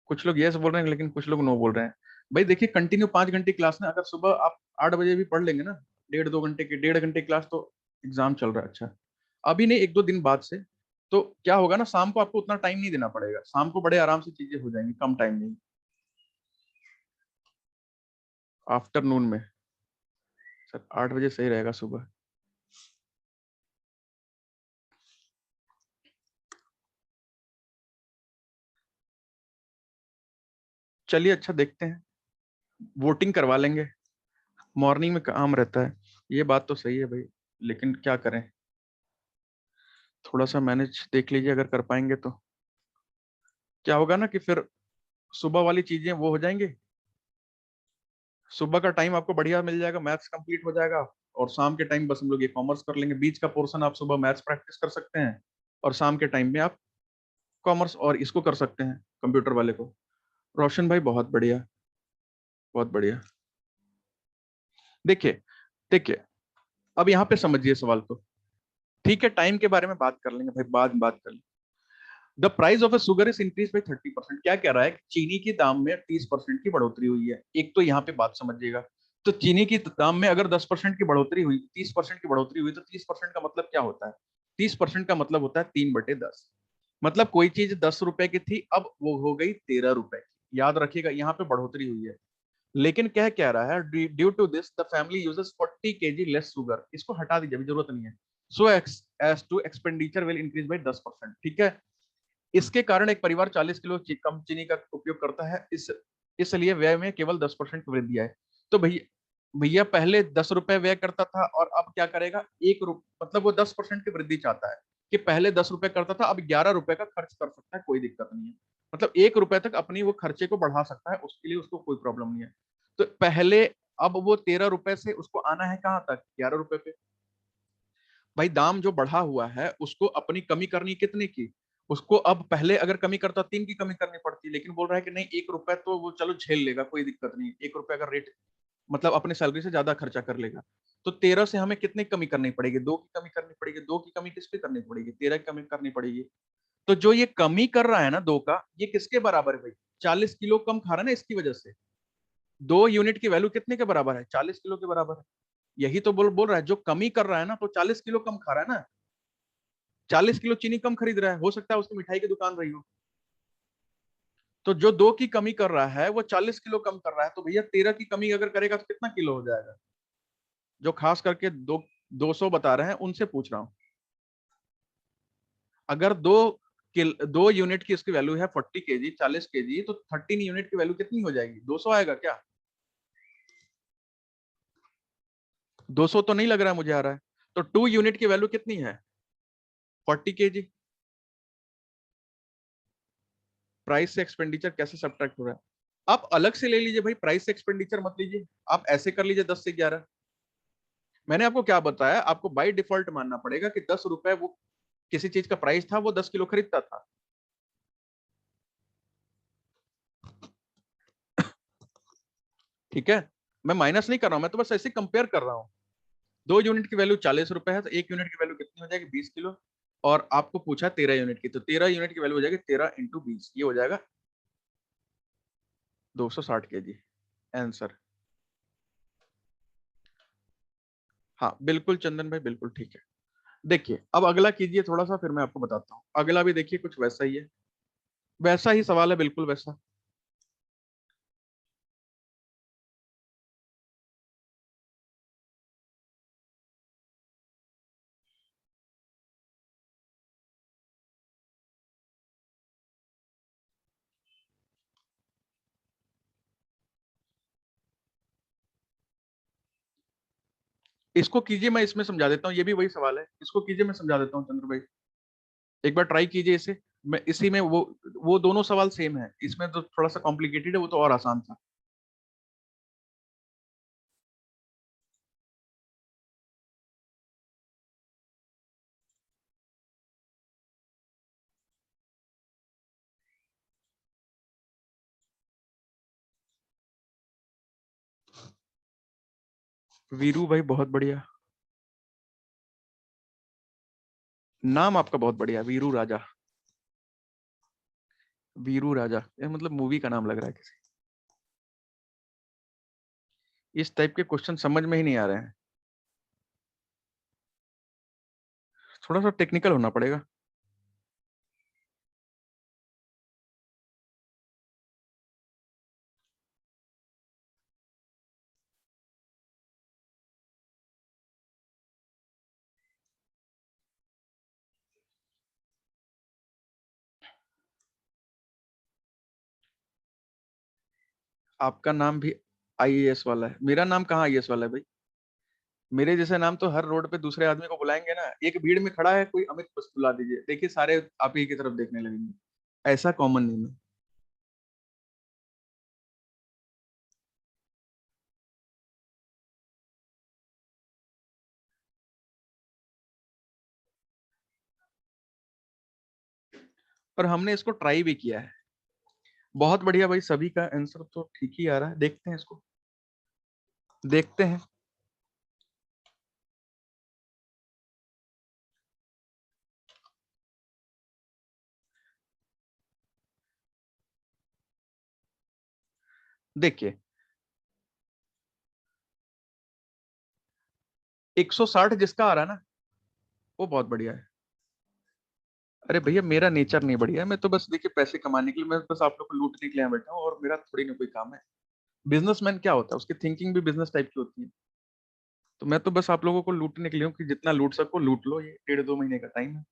कुछ लोग यस बोल रहे हैं लेकिन कुछ लोग नो बोल रहे हैं। भाई देखिए, कंटिन्यू 5 घंटे क्लास ना, अगर सुबह आप 8 बजे भी पढ़ लेंगे ना, 1.5 2 घंटे की, 1.5 घंटे क्लास, तो एग्जाम चल रहा है अच्छा, अभी नहीं 1-2 दिन बाद से, तो क्या होगा ना, शाम को आपको उतना टाइम नहीं देना पड़ेगा, शाम को बड़े आराम से चीजें हो जाएंगी, कम टाइम में। आफ्टरनून में? सर 8 बजे सही रहेगा सुबह। चलिए अच्छा, देखते हैं, वोटिंग करवा लेंगे। मॉर्निंग में काम रहता है, ये बात तो सही है भाई, लेकिन क्या करें, थोड़ा सा मैनेज देख लीजिए अगर कर पाएंगे तो। क्या होगा ना कि फिर सुबह वाली चीजें वो हो जाएंगी, सुबह का टाइम आपको बढ़िया मिल जाएगा, मैथ्स कंप्लीट हो जाएगा, और शाम के टाइम बस हम लोग ये कॉमर्स कर लेंगे, बीच का पोर्शन आप सुबह मैथ्स प्रैक्टिस कर सकते हैं, और शाम के टाइम में आप कॉमर्स और इसको कर सकते हैं, कंप्यूटर वाले को। रोशन भाई बहुत बढ़िया, बहुत बढ़िया। देखिए, देखिए, अब यहाँ पे समझिए सवाल को। ठीक है, टाइम के बारे में बात कर लेंगे भाई, बाद में बात कर लेंगे। The price of A sugar is increase by 30%, क्या कह रहा है कि चीनी के दाम में 30% की बढ़ोतरी हुई है, एक तो यहाँ पे बात समझिएगा। तो चीनी की दाम में अगर 10% की बढ़ोतरी हुई, 30% की बढ़ोतरी हुई, तो 30% का मतलब क्या होता है? 30% का मतलब होता है 3/10। मतलब कोई चीज 10 रुपए की थी, अब वो हो गई 13 रुपए की, याद रखिएगा, यहाँ पे बढ़ोतरी हुई है। लेकिन क्या कह रहा है, due to this the family uses 40 kg less sugar, इसको हटा दीजिए, अभी जरूरत नहीं है। So as to expenditure will increase by 10%, ठीक है। इसके कारण एक परिवार 40 किलो कम चीनी का उपयोग करता है, इसलिए व्यय में केवल 10% की वृद्धि है। तो भैया, भैया पहले 10 रुपए व्यय करता था और अब क्या करेगा, 1 रुपये, मतलब वो 10% की वृद्धि चाहता है, कि पहले 10 रुपए करता था, अब 11 रुपए का खर्च कर सकता है, कोई दिक्कत नहीं है। मतलब 1 रुपए तक अपनी वो खर्चे को बढ़ा सकता है, उसके लिए उसको कोई प्रॉब्लम नहीं है। तो पहले, अब वो 13 रुपए से उसको आना है कहाँ तक, 11 रुपए पे। भाई दाम जो बढ़ा हुआ है उसको अपनी कमी करनी कितने की, उसको अब पहले अगर कमी करता 3 की कमी करनी पड़ती, लेकिन बोल रहा है कि नहीं 1 रुपए तो वो चलो झेल लेगा, कोई दिक्कत नहीं, 1 रुपए अगर रेट मतलब अपनी सैलरी से ज्यादा खर्चा कर लेगा, तो 13 से हमें कितनी कमी करनी पड़ेगी, 2 की कमी करनी पड़ेगी, 2 की कमी किस पे करनी पड़ेगी, 13 की कमी करनी पड़ेगी। तो जो ये कमी कर रहा है ना 2 का, ये किसके बराबर है भाई, 40 किलो कम खा रहा है ना इसकी वजह से। 2 यूनिट की वैल्यू कितने के बराबर है, 40 किलो के बराबर है। यही तो बोल बोल रहा है, जो कमी कर रहा है ना तो 40 किलो कम खा रहा है ना, 40 किलो चीनी कम खरीद रहा है, हो सकता है उसकी मिठाई की दुकान रही हो। तो जो 2 की कमी कर रहा है वो 40 किलो कम कर रहा है, तो भैया 13 की कमी अगर करेगा तो कितना किलो हो जाएगा। जो खास करके 200 बता रहे हैं उनसे पूछ रहा हूं। अगर 2 यूनिट की इसकी वैल्यू है 40 kg, 40 kg, तो 13 यूनिट की वैल्यू कितनी हो जाएगी, 200 आएगा क्या। 200 तो नहीं लग रहा है मुझे आ रहा है। तो 2 यूनिट की वैल्यू कितनी है, 40 kg। प्राइस से एक्सपेंडिचर कैसे सब्ट्रैक्ट हो रहा है, आप अलग से ले लीजिए भाई, प्राइस से एक्सपेंडिचर मत लीजिए, आप ऐसे कर लीजिए 10 से 11। मैंने आपको क्या बताया, आपको बाय डिफॉल्ट मानना पड़ेगा कि 10 रुपए वो किसी चीज का प्राइस था, वो 10 किलो खरीदता था। ठीक है, मैं माइनस नहीं कर रहा हूं, मैं तो बस ऐसे कंपेयर कर रहा हूँ। 2 यूनिट की वैल्यू 40 रुपए है, तो 1 यूनिट की वैल्यू कितनी हो जाएगी, 20 किलो। और आपको पूछा 13 यूनिट की, तो 13 यूनिट की वैल्यू हो जाएगी 13 × 20, ये हो जाएगा 260 kg आंसर। हाँ बिल्कुल चंदन भाई, बिल्कुल ठीक है। देखिए अब अगला कीजिए थोड़ा सा, फिर मैं आपको बताता हूँ। अगला भी देखिए कुछ वैसा ही है, वैसा ही सवाल है, बिल्कुल वैसा। इसको कीजिए, मैं इसमें समझा देता हूँ, ये भी वही सवाल है, इसको कीजिए मैं समझा देता हूँ चंद्र भाई। एक बार ट्राई कीजिए इसे। मैं इसी में वो दोनों सवाल सेम है, इसमें तो थोड़ा सा कॉम्प्लिकेटेड है, वो तो और आसान था। वीरू भाई बहुत बढ़िया, नाम आपका बहुत बढ़िया, वीरू राजा। वीरू राजा, ये मतलब मूवी का नाम लग रहा है किसी। इस टाइप के क्वेश्चन समझ में ही नहीं आ रहे हैं, थोड़ा सा टेक्निकल होना पड़ेगा। आपका नाम भी आईएएस वाला है, मेरा नाम कहाँ आईएएस वाला है भाई। मेरे जैसे नाम तो हर रोड पे दूसरे आदमी को बुलाएंगे ना, एक भीड़ में खड़ा है कोई, अमित बस बुला दीजिए, देखिए सारे आप ही की तरफ देखने लगेंगे। ऐसा कॉमन नेम है। और हमने इसको ट्राई भी किया है। बहुत बढ़िया भाई, सभी का आंसर तो ठीक ही आ रहा है, देखते हैं इसको, देखते हैं। देखिए 160 जिसका आ रहा है ना, वो बहुत बढ़िया है। अरे भैया मेरा नेचर नहीं बढ़िया है, मैं तो बस देखिए पैसे कमाने के लिए, मैं बस आप लोग को लूटने के लिए यहाँ बैठा हूँ, और मेरा थोड़ी ना कोई काम है। बिजनेसमैन क्या होता है, उसकी थिंकिंग भी बिजनेस टाइप की होती है। तो मैं तो बस आप लोगों को लूटने के लिए हूँ, कि जितना लूट सको लूट लो, ये 1.5 2 महीने का टाइम है।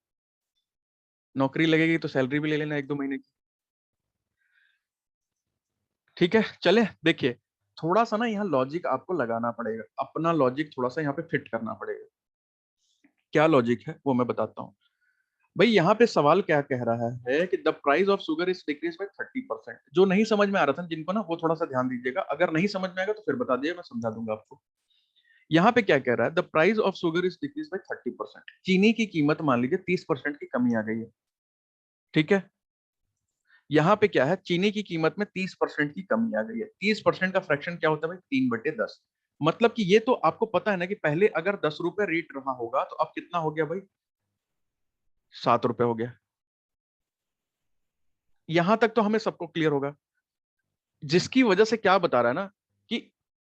नौकरी लगेगी तो सैलरी भी ले लेना 1 2 महीने की। ठीक है चले देखिए, थोड़ा सा ना यहाँ लॉजिक आपको लगाना पड़ेगा, अपना लॉजिक थोड़ा सा यहाँ पे फिट करना पड़ेगा। क्या लॉजिक है वो मैं बताता हूँ। भाई यहाँ पे सवाल क्या कह रहा है कि the price of sugar is decrease by 30%। जो नहीं समझ में आ रहा था जिनको ना, वो थोड़ा सा ध्यान दीजिएगा, अगर नहीं समझ में आएगा तो फिर बता दिए, मैं समझा दूंगा आपको। यहाँ पे क्या कह रहा है, the price of sugar is decrease by 30%। चीनी की कीमत मान लीजिए 30% की कमी आ गई है, ठीक है। यहाँ पे क्या है, चीनी की कीमत में 30% की कमी आ गई है। 30% का फ्रैक्शन क्या होता है भाई, 3/10। मतलब कि ये तो आपको पता है ना कि पहले अगर 10 रुपए रेट रहा होगा तो अब कितना हो गया भाई, 7 रुपए हो गया। यहां तक तो हमें सबको क्लियर होगा, जिसकी वजह से क्या बता रहा है ना कि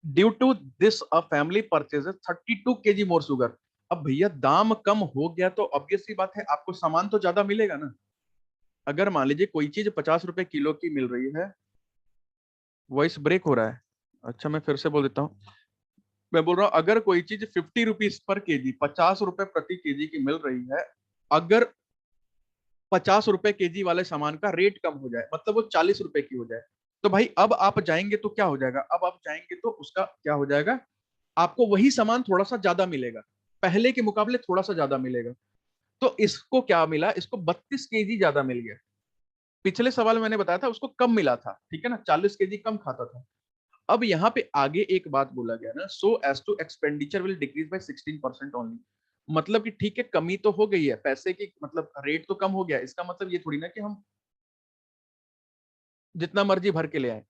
due to this a family purchases 32 kg more sugar. अब भैया दाम कम हो गया तो ऑब्वियस सी बात है आपको सामान तो ज्यादा मिलेगा ना। अगर मान लीजिए कोई चीज 50 रुपए किलो की मिल रही है, वॉइस ब्रेक हो रहा है। अच्छा मैं फिर से बोल देता हूँ, मैं बोल रहा हूँ अगर कोई चीज 50 रुपीज पर केजी, 50 रुपए प्रति केजी की मिल रही है, अगर 50 रुपए केजी वाले सामान का रेट कम हो जाए, मतलब वो 40 रुपए की हो जाए, तो भाई अब आप जाएंगे तो क्या हो जाएगा, अब आप जाएंगे तो उसका क्या हो जाएगा, आपको वही सामान थोड़ा सा ज्यादा मिलेगा, पहले के मुकाबले थोड़ा सा ज्यादा मिलेगा। तो इसको क्या मिला, इसको 32 kg ज्यादा मिल गया। पिछले सवाल में मैंने बताया था उसको कम मिला था, ठीक है ना, 40 kg कम खाता था। अब यहाँ पे आगे एक बात बोला गया ना, so as to expenditure will decrease by 16% only. मतलब कि ठीक है कमी तो हो गई है पैसे की, मतलब रेट तो कम हो गया, इसका मतलब ये थोड़ी ना कि हम जितना मर्जी भर के ले आए।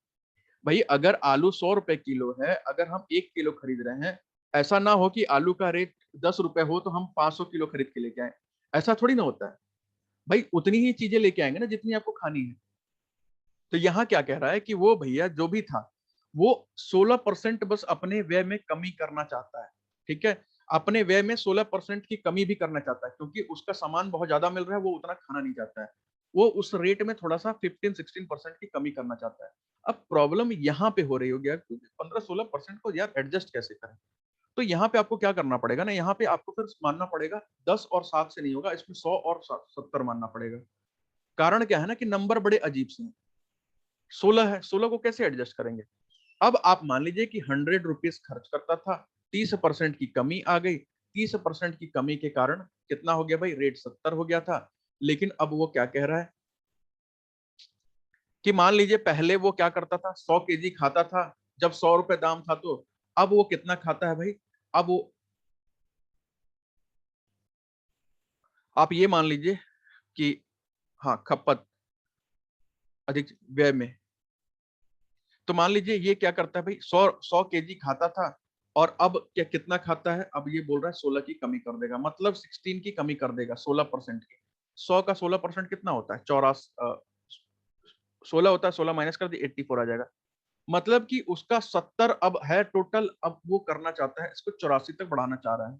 भाई अगर आलू 100 रुपए किलो है, अगर हम 1 किलो खरीद रहे हैं, ऐसा ना हो कि आलू का रेट 10 रुपए हो तो हम 500 किलो खरीद के लेके आए, ऐसा थोड़ी ना होता है। भाई उतनी ही चीजें लेके आएंगे ना जितनी आपको खानी है। तो यहाँ क्या कह रहा है कि वो भैया जो भी था, वो 16% बस अपने व्यय में कमी करना चाहता है, ठीक है। अपने व्यय में 16% की कमी भी करना चाहता है, क्योंकि उसका सामान बहुत ज्यादा मिल रहा है, वो उतना खाना नहीं चाहता है। वो उस रेट में थोड़ा सा 15-16% की कमी करना चाहता है। अब प्रॉब्लम यहाँ पे हो रही होगी यार, क्योंकि 15-16% को यार एडजस्ट कैसे करें। तो यहाँ पे आपको क्या करना पड़ेगा ना, यहाँ पे आपको फिर मानना पड़ेगा 10 और 7 से नहीं होगा, इसमें 100 और 70 मानना पड़ेगा। कारण क्या है ना कि नंबर बड़े अजीब से हैं। 16 है, 16 को कैसे एडजस्ट करेंगे। अब आप मान लीजिए कि 100 रुपीज खर्च करता था, 30% की कमी आ गई, 30% की कमी के कारण कितना हो गया भाई, रेट 70 हो गया था। लेकिन अब वो क्या कह रहा है कि मान लीजिए पहले वो क्या करता था, 100 kg खाता था जब 100 रुपए दाम था, तो अब वो कितना खाता है भाई, अब वो आप ये मान लीजिए कि हाँ खपत अधिक व्यय में। तो मान लीजिए ये क्या करता है भाई, 100 केजी खाता था, और अब क्या कितना खाता है, अब ये बोल रहा है 16 की कमी कर देगा, मतलब 16 की कमी कर देगा, 16% की। 100 का 16% कितना होता है, 16 होता है, 16 माइनस कर दिए 84 आ जाएगा। मतलब कि उसका 70 अब है टोटल, अब वो करना चाहता है इसको 84 तक बढ़ाना चाह रहा है,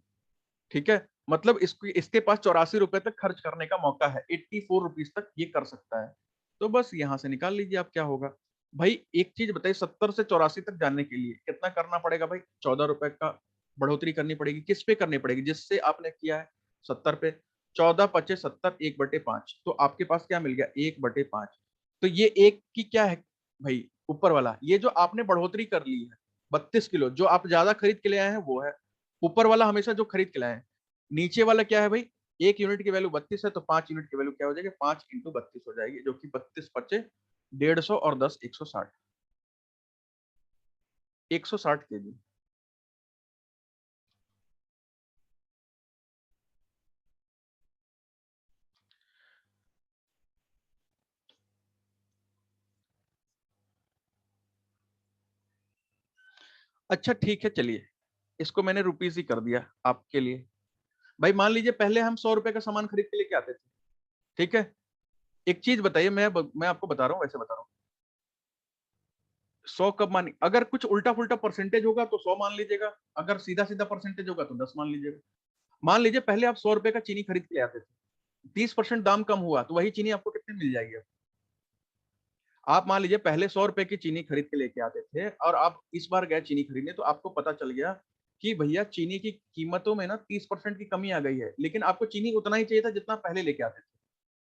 ठीक है। मतलब इसको, इसके पास 84 रुपए तक खर्च करने का मौका है, 84 रुपीज तक ये कर सकता है। तो बस यहां से निकाल लीजिए आप क्या होगा। भाई एक चीज बताइए, 70 से 84 तक जाने के लिए कितना करना पड़ेगा भाई, 14 रुपए का बढ़ोतरी करनी पड़ेगी। किस पे करनी पड़ेगी, जिससे आपने किया है 70 पे। 14 × 5 = 70, 1/5, तो आपके पास क्या मिल गया, 1/5। तो ये एक की क्या है भाई, ऊपर वाला ये जो आपने बढ़ोतरी कर ली है, 32 किलो जो आप ज्यादा खरीद के ले आए हैं वो है। ऊपर वाला हमेशा जो खरीद के लाए हैं। नीचे वाला क्या है भाई, 1 यूनिट की वैल्यू 32 है, तो 5 यूनिट की वैल्यू क्या हो जाएगी, 5 × 32 हो जाएगी, जो कि 32 × 5 = 150, और 10 160, 160 kg। अच्छा ठीक है चलिए, इसको मैंने रुपीज ही कर दिया आपके लिए। भाई मान लीजिए पहले हम 100 रुपए का सामान खरीद के लेके आते थे, ठीक है। एक चीज बताइए, मैं आपको बता रहा हूँ, वैसे बता रहा हूँ। 100 कब मान, अगर कुछ उल्टा पुल्टा परसेंटेज होगा तो 100 मान लीजिएगा, अगर सीधा सीधा परसेंटेज होगा तो 10 मान लीजिएगा। मान लीजिए पहले आप 100 रुपए का चीनी खरीद के ले आते थे, 30% दाम कम हुआ तो वही चीनी आपको कितने मिल जाएगी। आप मान लीजिए पहले 100 रुपए की चीनी खरीद के लेके आते थे, और आप इस बार गए चीनी खरीदने, तो आपको पता चल गया कि भैया चीनी की कीमतों में ना 30% की कमी आ गई है, लेकिन आपको चीनी उतना ही चाहिए था जितना पहले लेके आते थे।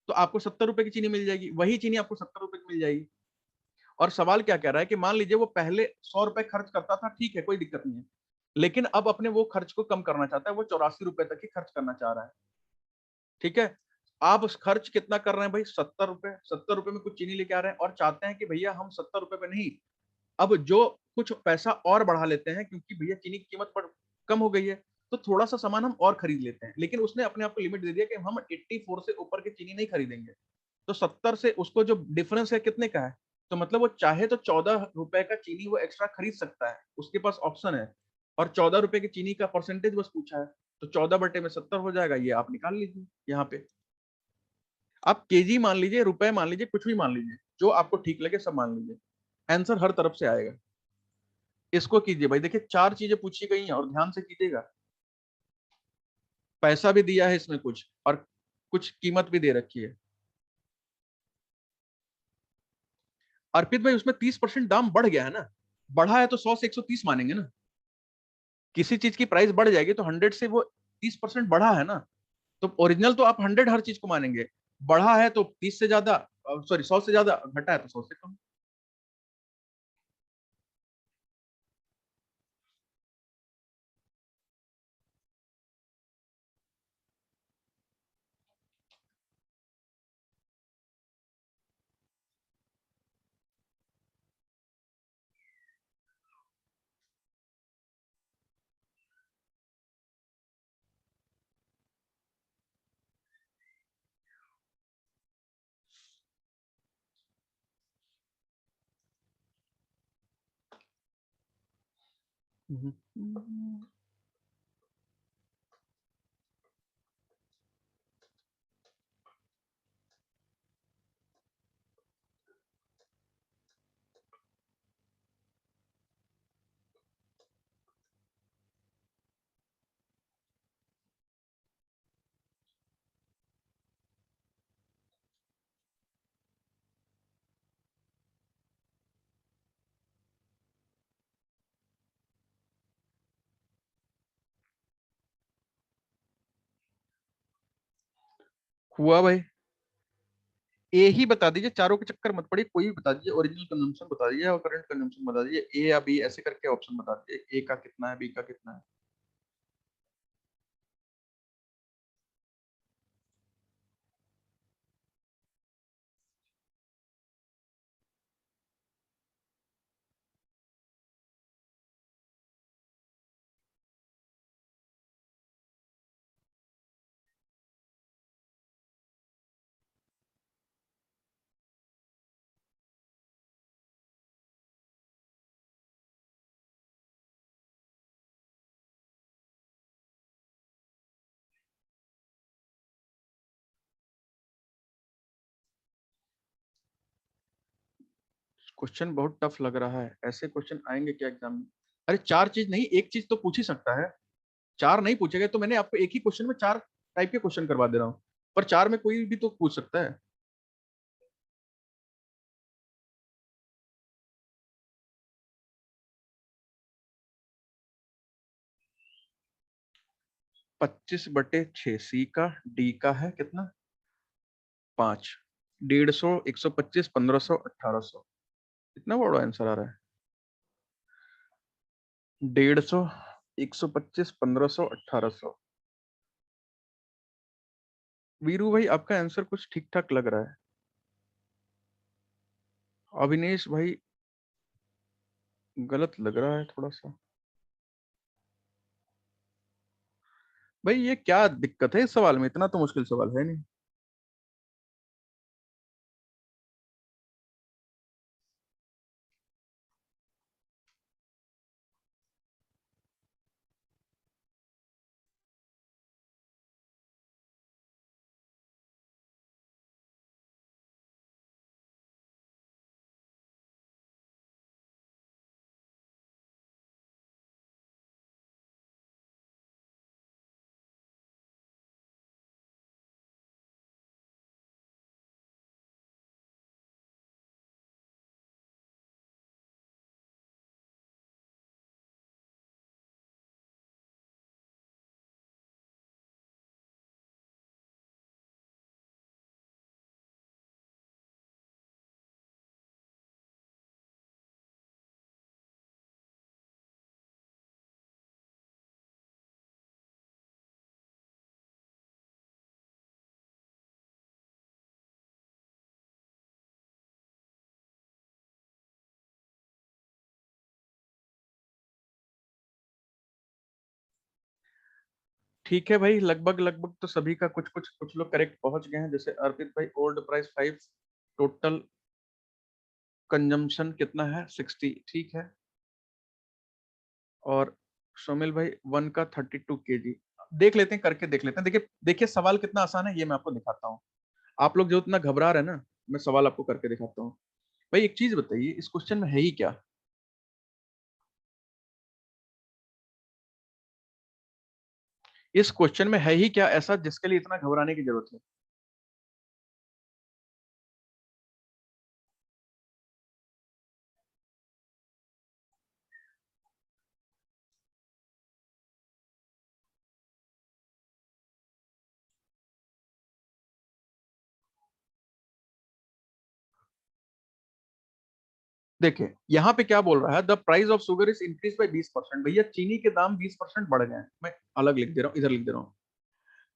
तो आपको 70 रुपए की चीनी मिल जाएगी, वही चीनी आपको 70 रुपए की मिल जाएगी। और सवाल क्या कह रहा है कि मान लीजिए वो पहले 100 रुपए खर्च करता था, ठीक है कोई दिक्कत नहीं है, लेकिन अब अपने वो खर्च को कम करना चाहता है, वो 84 रुपए तक ही खर्च करना चाह रहा है, ठीक है। आप उस खर्च कितना कर रहे हैं भाई, 70 रुपए, 70 रुपए में कुछ चीनी लेके आ रहे हैं, और चाहते हैं कि भैया हम 70 रुपए पे नहीं, अब जो कुछ पैसा और बढ़ा लेते हैं, क्योंकि भैया चीनी की कीमत कम हो गई है, तो थोड़ा सा सामान हम और खरीद लेते हैं, लेकिन उसने अपने आप को लिमिट दे दिया कि हम 84 से ऊपर की चीनी नहीं खरीदेंगे। तो 70 से उसको जो डिफरेंस है कितने का है, तो मतलब वो चाहे तो 14 रुपए का चीनी वो एक्स्ट्रा खरीद सकता है, उसके पास ऑप्शन है। और 14 रुपए की चीनी का परसेंटेज बस पूछा है, तो 14/70 हो जाएगा, ये आप निकाल लीजिए यहाँ पे। आप केजी मान लीजिए, रुपए मान लीजिए, कुछ भी मान लीजिए, जो आपको ठीक लगे सब मान लीजिए, आंसर हर तरफ से आएगा। इसको कीजिए भाई, देखिए 4 चीजें पूछी गई हैं और ध्यान से कीजिएगा। पैसा भी दिया है इसमें कुछ, और कुछ कीमत भी दे रखी है। अर्पित भाई उसमें 30% दाम बढ़ गया है ना, बढ़ा है तो 100 से 130 मानेंगे ना। किसी चीज की प्राइस बढ़ जाएगी तो 100 से वो 30% बढ़ा है ना, तो ओरिजिनल तो आप 100 हर चीज को मानेंगे, बढ़ा है तो 30 से ज्यादा, सॉरी 100 से ज्यादा, घटा है तो 100 से कम। हुआ भाई। ए ही बता दीजिए, चारों के चक्कर मत पड़िए, कोई भी बता दीजिए, ओरिजिनल कंजम्पशन बता दीजिए और करंट कंजम्पशन बता दीजिए, ए या बी ऐसे करके ऑप्शन बता दीजिए, ए का कितना है, बी का कितना है। क्वेश्चन बहुत टफ लग रहा है, ऐसे क्वेश्चन आएंगे क्या एग्जाम में? अरे 4 चीज नहीं, एक चीज तो पूछ ही सकता है। चार नहीं पूछेगा तो मैंने आपको एक ही क्वेश्चन में 4 टाइप के क्वेश्चन करवा दे रहा हूँ, पर चार में कोई भी तो पूछ सकता है। 25/6, सी का, डी का है कितना, 5, 150, 125, 1500, 1800, इतना बड़ा आंसर आ रहा है। 150, 125, 1500, 1800। वीरू भाई आपका आंसर कुछ ठीक ठाक लग रहा है। अविनेश भाई गलत लग रहा है थोड़ा सा। भाई ये क्या दिक्कत है इस सवाल में, इतना तो मुश्किल सवाल है नहीं। ठीक है भाई, लगभग लगभग तो सभी का कुछ लोग करेक्ट पहुंच गए हैं। जैसे अर्पित भाई, ओल्ड प्राइस 5, टोटल कंजम्पशन कितना है 60, ठीक है। और सोमिल भाई 1 का 32 kg। देख लेते हैं, करके देख लेते हैं। देखिए देखिए सवाल कितना आसान है ये मैं आपको दिखाता हूँ। आप लोग जो इतना घबरा रहे हैं ना, मैं सवाल आपको करके दिखाता हूँ। भाई एक चीज बताइए, इस क्वेश्चन में है ही क्या? इस क्वेश्चन में है ही क्या ऐसा जिसके लिए इतना घबराने की जरूरत है? देखिए यहाँ पे क्या बोल रहा है, the price of sugar is increase by 20%। भैया चीनी के दाम 20% बढ़ गए हैं। मैं अलग लिख दे रहा हूँ, इधर लिख दे रहा हूँ।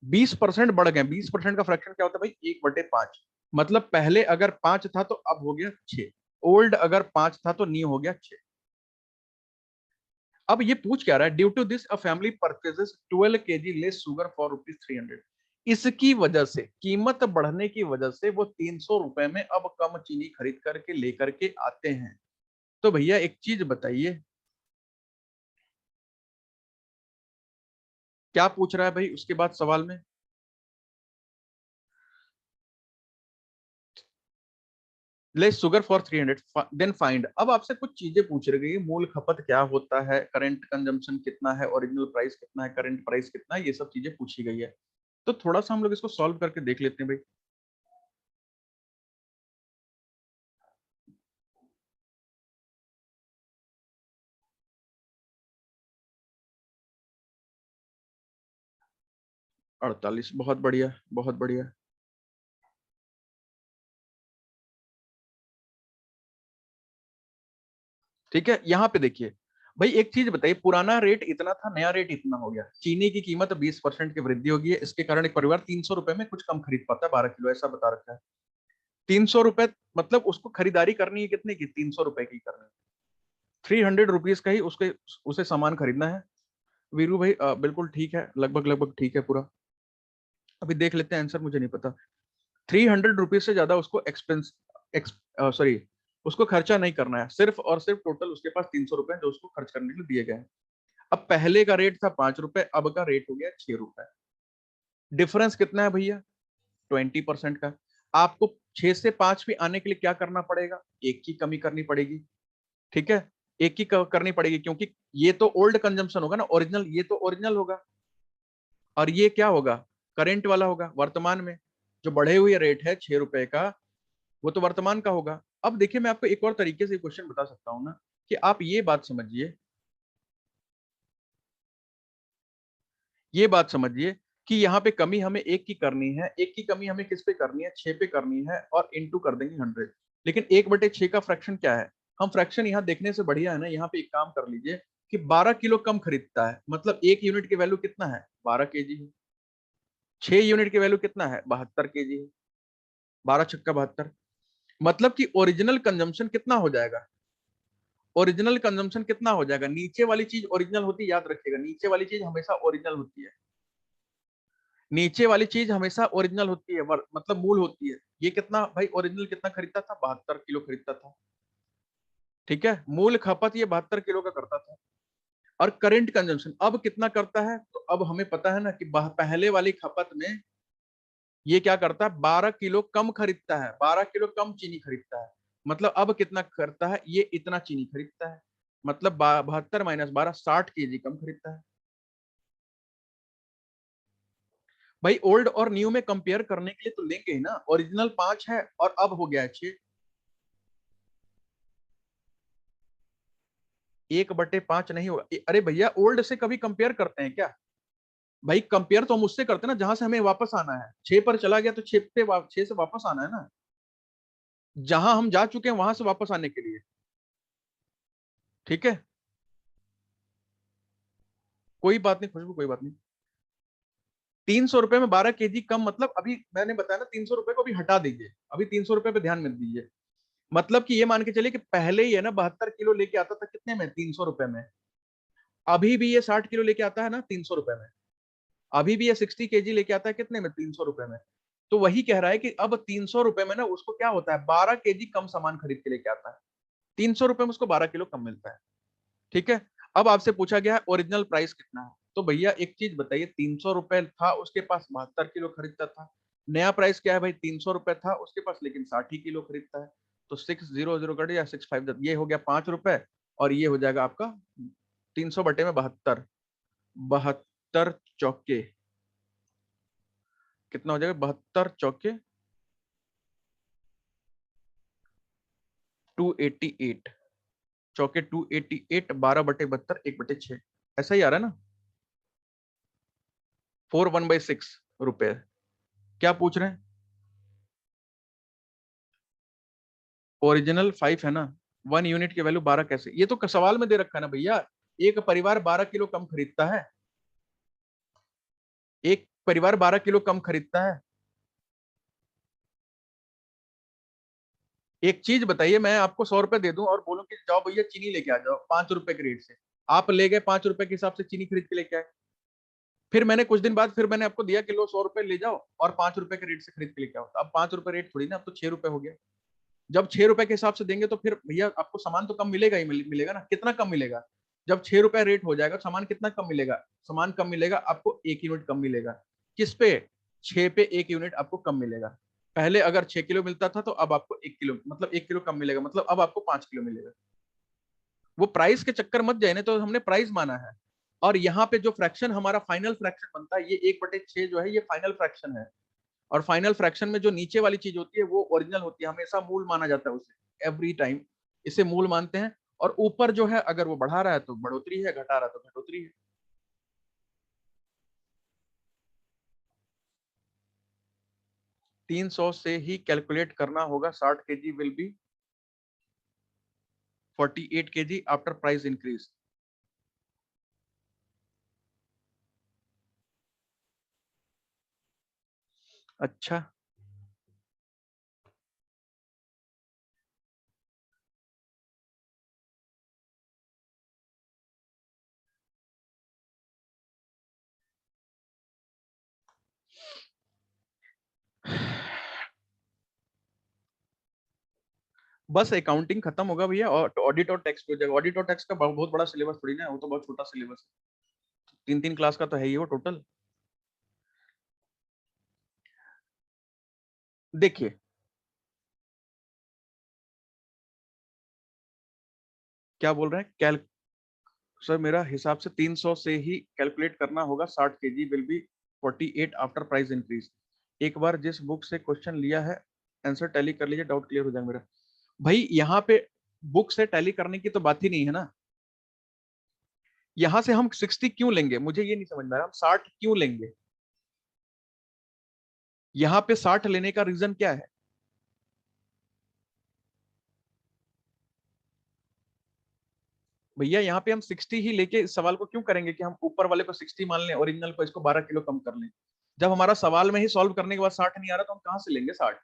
20% बढ़ गए। 20% का फ्रैक्शन क्या होता है भाई? 1/5। मतलब पहले अगर 5 था तो अब हो गया 6। ओल्ड अगर 5 था तो न्यू हो गया 6। अब ये पूछ क्या रहा है? Due to this a family purchases 12 kg less sugar for ₹300। इसकी वजह से, कीमत बढ़ने की वजह से वो 300 रुपए में अब कम चीनी खरीद करके लेकर के आते हैं। तो भैया एक चीज बताइए, क्या पूछ रहा है भाई उसके बाद सवाल में? Less sugar for 300, then find. अब आपसे कुछ चीजें पूछ रही गई, मूल खपत क्या होता है, करंट कंजम्पशन कितना है, ओरिजिनल प्राइस कितना है, करंट प्राइस कितना है, ये सब चीजें पूछी गई है। तो थोड़ा सा हम लोग इसको सॉल्व करके देख लेते हैं भाई। 48, बहुत बढ़िया, बहुत बढ़िया। ठीक है, यहाँ पे देखिए भाई, एक चीज बताइए, पुराना रेट इतना था, नया रेट इतना हो गया, चीनी की कीमत 20% की वृद्धि होगी है। इसके कारण एक परिवार 300 रुपए में कुछ कम खरीद पाता है, 12 किलो ऐसा बता रखा है। 300 रुपए, मतलब उसको खरीदारी करनी है कितने की? 300 रुपए की करनी है। 300 रुपीज का ही उसके उसे सामान खरीदना है। वीरू भाई बिल्कुल ठीक है, लगभग लगभग ठीक है पूरा। अभी देख लेते हैं आंसर, मुझे नहीं पता। 300 रुपीज से ज्यादा उसको एक्सपेंस सॉरी, उसको खर्चा नहीं करना है। सिर्फ और सिर्फ टोटल उसके पास 300 रुपए जो उसको खर्च करने के लिए दिए गए हैं। अब पहले का रेट था 5 रुपए, अब का रेट हो गया 6 रुपए। डिफरेंस कितना है भैया? 20% का। आपको 6 से 5 भी आने के लिए क्या करना पड़ेगा? एक की कमी करनी पड़ेगी। ठीक है, एक की करनी पड़ेगी, क्योंकि ये तो ओल्ड कंजम्पशन होगा ना, ओरिजिनल, ये तो ओरिजिनल होगा। और ये क्या होगा? करेंट वाला होगा, वर्तमान में। जो बढ़े हुए रेट है 6 रुपए का, वो तो वर्तमान का होगा। अब देखिए मैं आपको एक और तरीके से क्वेश्चन बता सकता हूं ना, कि आप ये बात समझिए, ये बात समझिए कि यहाँ पे कमी हमें एक की करनी है। एक की कमी हमें किस पे करनी है? 6 पे करनी है, और इंटू कर देंगे 100। लेकिन 1/6 का फ्रैक्शन क्या है? हम फ्रैक्शन यहाँ देखने से बढ़िया है ना, यहाँ पे एक काम कर लीजिए कि 12 किलो कम खरीदता है, मतलब 1 यूनिट की वैल्यू कितना है? 12 kg है। 6 यूनिट की वैल्यू कितना है? 72 kg है। 12×6 = 72। मतलब कि ओरिजिनल कंजम्पशन कितना हो जाएगा? ओरिजिनल कंजम्पशन कितना हो जाएगा? नीचे वाली चीज ओरिजिनल होती है, याद रखिएगा, नीचे वाली चीज हमेशा ओरिजिनल होती है। नीचे वाली चीज हमेशा ओरिजिनल होती है, मतलब मूल होती है। ये कितना भाई, ओरिजिनल कितना खरीदता था? 72 किलो खरीदता था। ठीक है, मूल खपत ये 72 किलो का करता था। और करंट कंजम्पशन अब कितना करता है? तो अब हमें पता है ना कि पहले वाली खपत में ये क्या करता है? 12 किलो कम खरीदता है, 12 किलो कम चीनी खरीदता है। मतलब अब कितना करता है? ये इतना चीनी खरीदता है। मतलब 72 - 12, 60 kg कम खरीदता है। भाई ओल्ड और न्यू में कंपेयर करने के लिए तो लेंगे ही ना। ओरिजिनल 5 है और अब हो गया है 6। 1/5 नहीं होगा। अरे भैया ओल्ड से कभी कंपेयर करते हैं क्या? भाई कंपेयर तो हम उससे करते हैं ना जहां से हमें वापस आना है। 6 पर चला गया तो 6 से वापस आना है ना, जहां हम जा चुके हैं वहां से वापस आने के लिए। ठीक है, कोई बात नहीं खुशबू, कोई बात नहीं। 300 रुपए में 12 kg कम, मतलब अभी मैंने बताया ना, 300 रुपए को भी हटा दीजिए, अभी 300 रुपए पे ध्यान मत दीजिए। मतलब कि ये मान के चलिए कि पहले ही है ना 72 किलो लेके आता था कितने में? 300 रुपए में। अभी भी ये 60 किलो लेके आता है ना 300 रुपए में। अभी भी ये 60 kg लेके आता है कितने में, 300 रुपए में। तो वही कह रहा है कि अब 300 रुपए में ना उसको क्या होता है, 12 kg कम सामान खरीद के लेके आता है। 300 रुपए में उसको 12 किलो कम मिलता है। ठीक है। अब आपसे पूछा गया है ओरिजिनल प्राइस कितना है, तो भैया एक चीज बताइए, 300 रुपए था उसके पास, 72 किलो खरीदता था। नया प्राइस क्या है भाई, 300 रुपए था उसके पास लेकिन 60 किलो खरीदता है। तो 600 कट या 65, ये हो गया 5 रुपए, और ये हो जाएगा आपका 300/72। 72 चौके कितना हो जाएगा, 72 चौके 288। चौके 288, 12/72, 1/6, ऐसा ही आ रहा है ना। 4 1/6 रुपए। क्या पूछ रहे हैं, ओरिजिनल 5 है ना, 1 यूनिट की वैल्यू 12 कैसे, ये तो सवाल में दे रखा है ना भैया। एक परिवार 12 किलो कम खरीदता है, एक परिवार 12 किलो कम खरीदता है। एक चीज बताइए, मैं आपको 100 रुपए दे दूं और बोलूं कि जाओ भैया चीनी लेके आ जाओ 5 रुपए के रेट से, आप ले गए 5 रुपए के हिसाब से चीनी खरीद के लेके आए। फिर मैंने कुछ दिन बाद फिर मैंने आपको दिया कि लो 100 रुपए ले जाओ और 5 रुपए के रेट से खरीद के लेके आओ, तो अब 5 रुपए रेट थोड़ी ना, अब तो 6 रुपए हो गया। जब 6 रुपए के हिसाब से देंगे तो फिर भैया आपको सामान तो कम मिलेगा ही, मिलेगा ना, कितना कम मिलेगा। जब 6 रुपए रेट हो जाएगा सामान कितना कम मिलेगा, सामान कम मिलेगा आपको, 1 यूनिट कम मिलेगा। किस पे, 6 पे 1 यूनिट आपको कम मिलेगा। पहले अगर 6 किलो मिलता था तो अब आपको 1 किलो, मतलब 1 किलो कम मिलेगा, मतलब अब आपको 5 किलो मिलेगा। वो प्राइस के चक्कर मत जाए, तो हमने प्राइस माना है। और यहाँ पे जो फ्रैक्शन हमारा फाइनल फ्रैक्शन बनता है, ये 1/6 जो है ये फाइनल फ्रैक्शन है। और फाइनल फ्रैक्शन में जो नीचे वाली चीज होती है वो ओरिजिनल होती है, हमेशा मूल माना जाता है उसे, एवरी टाइम इसे मूल मानते हैं। और ऊपर जो है अगर वो बढ़ा रहा है तो बढ़ोतरी है, घटा रहा है तो घटोतरी है। 300 से ही कैलकुलेट करना होगा, 60 kg will be 48 kg after price increase. अच्छा, बस अकाउंटिंग खत्म होगा भैया, और ऑडिट और टैक्स हो जाएगा। ऑडिट और टैक्स का बहुत बड़ा सिलेबस थोड़ी ना है, वो तो बहुत छोटा सिलेबस है, 3 3 क्लास का तो है ही वो टोटल। देखिए, क्या बोल रहे हैं, सर मेरा हिसाब से 300 से ही कैलकुलेट करना होगा, 60 kg will be 48 after price increase. एक बार जिस बुक से क्वेश्चन लिया है आंसर टैली कर लीजिए, डाउट क्लियर हो जाएगा मेरा। भाई यहाँ पे बुक से टैली करने की तो बात ही नहीं है ना। यहाँ से हम 60 क्यों लेंगे, मुझे ये नहीं समझ में आ रहा, हम 60 क्यों लेंगे। यहाँ पे 60 लेने का रीजन क्या है। भैया यहाँ पे हम 60 ही लेके इस सवाल को क्यों करेंगे कि हम ऊपर वाले को 60 मान लें, ओरिजिनल को इसको 12 किलो कम कर लें। जब हमारा सवाल में ही सॉल्व करने के बाद 60 नहीं आ रहा तो हम कहां से लेंगे 60।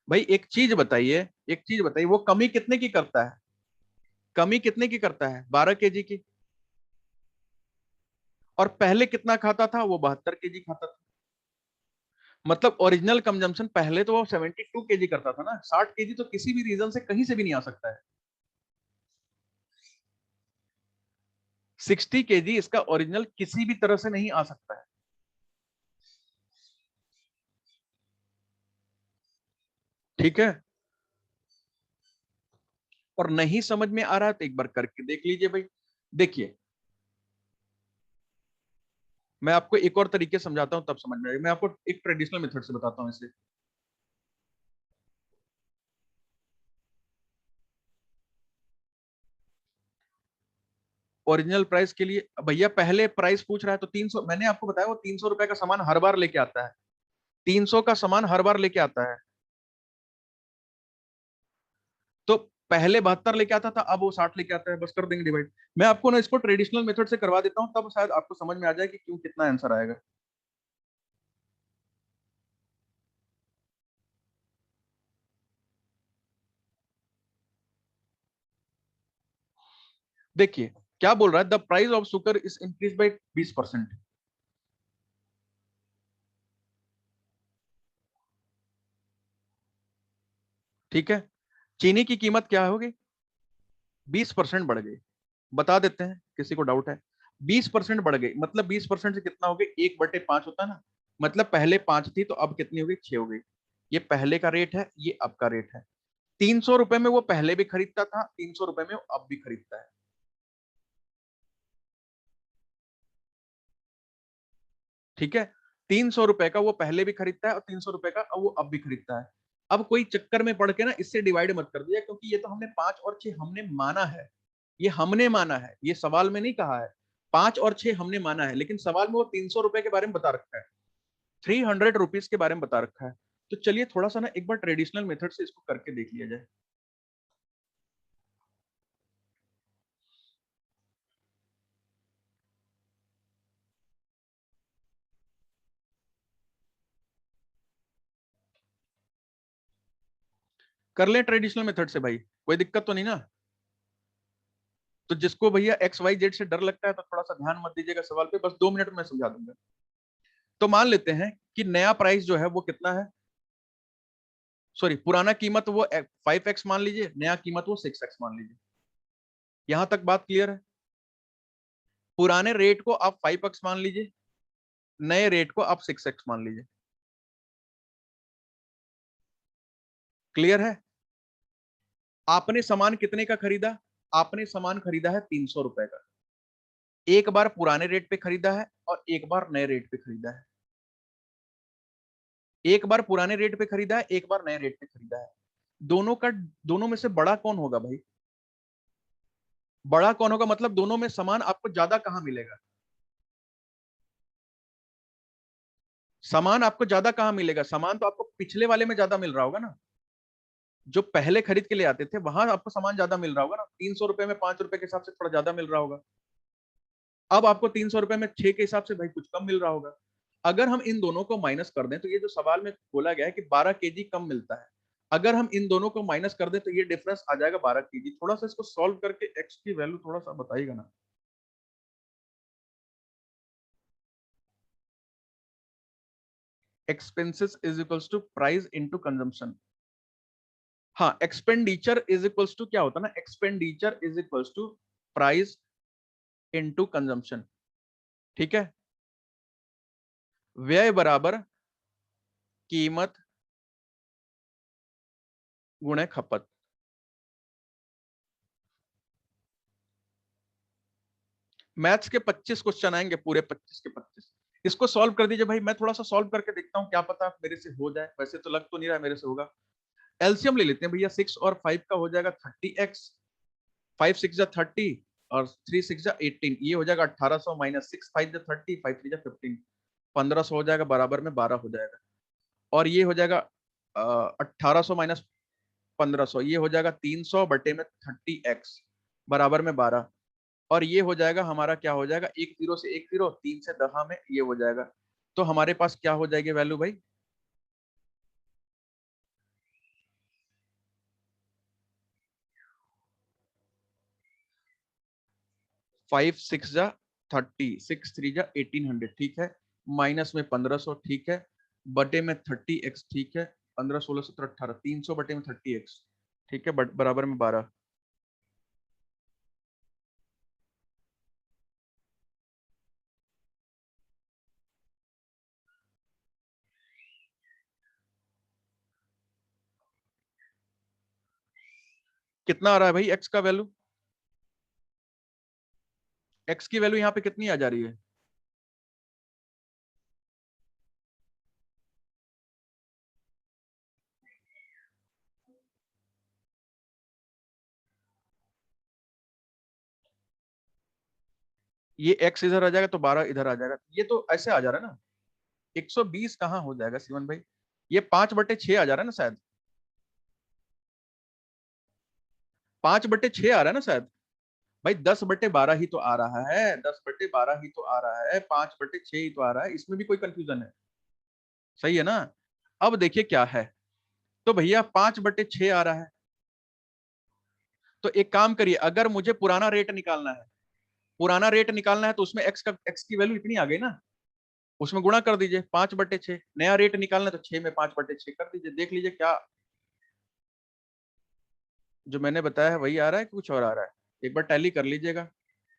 भाई एक चीज बताइए, वो कमी कितने की करता है, कमी कितने की करता है, 12 kg की। और पहले कितना खाता था, वो 72 kg खाता था। मतलब ओरिजिनल कंजम्पशन पहले तो वो 72 kg करता था ना, 60 kg तो किसी भी रीजन से कहीं से भी नहीं आ सकता है। 60 kg इसका ओरिजिनल किसी भी तरह से नहीं आ सकता है। ठीक है। और नहीं समझ में आ रहा है तो एक बार करके देख लीजिए भाई। देखिए, मैं आपको एक और तरीके समझाता हूं तब समझ में आएगा, मैं आपको एक ट्रेडिशनल मेथड से बताता हूं इसे। ओरिजिनल प्राइस के लिए भैया पहले प्राइस पूछ रहा है तो 300, मैंने आपको बताया वो 300 रुपए का सामान हर बार लेके आता है, 300 का सामान हर बार लेके आता है। तो पहले 72 लेके आता था, अब वो 60 लेके आता है, बस कर देंगे डिवाइड। मैं आपको ना इसको ट्रेडिशनल मेथड से करवा देता हूँ, तब शायद आपको समझ में आ जाए कि क्यों कितना आंसर आएगा। देखिए, क्या बोल रहा है? The price of sugar is increase by 20%। ठीक है, चीनी की कीमत क्या होगी? 20% बढ़ गई। बता देते हैं, किसी को डाउट है? 20% बढ़ गई मतलब 20% से कितना हो गया? 1/5 होता है ना। मतलब पहले 5 थी तो अब कितनी हो गई? 6 हो गई। ये पहले का रेट है, ये अब का रेट है। 300 रुपए में वो पहले भी खरीदता था, 300 रुपए में वो अब भी खरीदता है। ठीक है, 300 रुपए का वो पहले भी खरीदता है और 300 रुपए का वो अब भी खरीदता है। अब कोई चक्कर में पड़ के ना इससे डिवाइड मत कर दिया, क्योंकि ये तो हमने 5 और 6 हमने माना है। ये हमने माना है, ये सवाल में नहीं कहा है। 5 और 6 हमने माना है, लेकिन सवाल में वो 300 रुपए के बारे में बता रखा है, 300 रुपीज के बारे में बता रखा है। तो चलिए थोड़ा सा ना एक बार ट्रेडिशनल मेथड से इसको करके देख लिया जाए। कर ले ट्रेडिशनल मेथड से भाई, कोई दिक्कत तो नहीं ना? तो जिसको भैया XYZ से डर लगता है तो थोड़ा सा ध्यान मत दीजिएगा सवाल पे, बस 2 मिनट में समझा दूंगा। तो मान लेते हैं कि नया प्राइस जो है वो कितना है? सॉरी, पुराना कीमत वो 5x मान लीजिए, नया कीमत वो 6x मान लीजिए। यहां तक बात क्लियर है? पुराने रेट को आप 5x मान लीजिए, नए रेट को आप 6x मान लीजिए। क्लियर है? आपने सामान कितने का खरीदा? आपने सामान खरीदा है 300 रुपए का। एक बार पुराने रेट पे खरीदा है और एक बार नए रेट पे खरीदा है। एक बार पुराने रेट पे खरीदा है, एक बार नए रेट पे खरीदा है। दोनों का, दोनों में से बड़ा कौन होगा भाई? बड़ा कौन होगा मतलब दोनों में सामान आपको ज्यादा कहां मिलेगा? सामान आपको ज्यादा कहां मिलेगा? सामान तो आपको पिछले वाले में ज्यादा मिल रहा होगा ना। जो पहले खरीद के ले आते थे वहां आपको सामान ज्यादा मिल रहा होगा ना, 300 रुपए में 5 रुपए के हिसाब से थोड़ा ज्यादा मिल रहा होगा। अब आपको 300 रुपए में 6 के हिसाब से भाई कुछ कम मिल रहा होगा। अगर हम इन दोनों को माइनस कर दें तो ये जो सवाल में बोला गया है कि 12 kg कम मिलता है, अगर हम इन दोनों को माइनस कर दें तो ये डिफरेंस आ जाएगा 12 kg। थोड़ा सा इसको सॉल्व करके एक्स की वैल्यू थोड़ा सा बताइएगा ना। Expenses is equals to price into consumption. हाँ, एक्सपेंडिचर इज इक्वल्स टू क्या होता है ना, expenditure is equals to price into consumption. ठीक है, व्यय बराबर कीमत गुणे खपत। मैथ्स के 25 क्वेश्चन आएंगे, पूरे 25 के 25। इसको सॉल्व कर दीजिए भाई, मैं थोड़ा सा सॉल्व करके देखता हूँ, क्या पता मेरे से हो जाए, वैसे तो लग तो नहीं रहा मेरे से होगा। एलसीएम ले लेते हैं भैया, 6 और 5 का हो जाएगा 30x। 5 6 जा 30 और 3 6 जा 18, ये हो जाएगा 1800 माइनस 6 5 जा 30, 5 3 जा 15, 1500 हो जाएगा, बराबर में 12 हो जाएगा। और ये हो जाएगा 1800 माइनस 1500, ये हो जाएगा 300/30x बराबर में 12। और ये हो जाएगा हमारा, क्या हो जाएगा, 1 0 से 1 0, 3 से 10 में ये हो जाएगा। तो हमारे पास क्या हो जाएगी वैल्यू भाई? 5 6 जा 30, 6 3 जा 1800, ठीक है। माइनस में 1500, ठीक है। बटे में 30x, ठीक है। 15 16 17 18, 300 बटे में 30x, ठीक है, बराबर में 12। कितना आ रहा है भाई x का वैल्यू? x की वैल्यू यहाँ पे कितनी आ जा रही है? ये x इधर आ जाएगा तो 12 इधर आ जाएगा, ये तो ऐसे आ जा रहा है ना। 120 कहाँ हो जाएगा शिवन भाई? ये 5/6 आ जा रहा है ना शायद। 5/6 आ रहा है ना शायद। भाई 10/12 ही तो आ रहा है, 10/12 ही तो आ रहा है, 5/6 ही तो आ रहा है, इसमें भी कोई कंफ्यूजन है? सही है ना? अब देखिए क्या है, तो भैया 5/6 आ रहा है। तो एक काम करिए, अगर मुझे पुराना रेट निकालना है, पुराना रेट निकालना है तो उसमें एक्स की वैल्यू इतनी आ गई ना, उसमें गुणा कर दीजिए 5/6। नया रेट निकालना है तो 6 में 5/6 कर दीजिए, देख लीजिए क्या जो मैंने बताया है वही आ रहा है कि कुछ और आ रहा है। एक बार टैली कर लीजिएगा,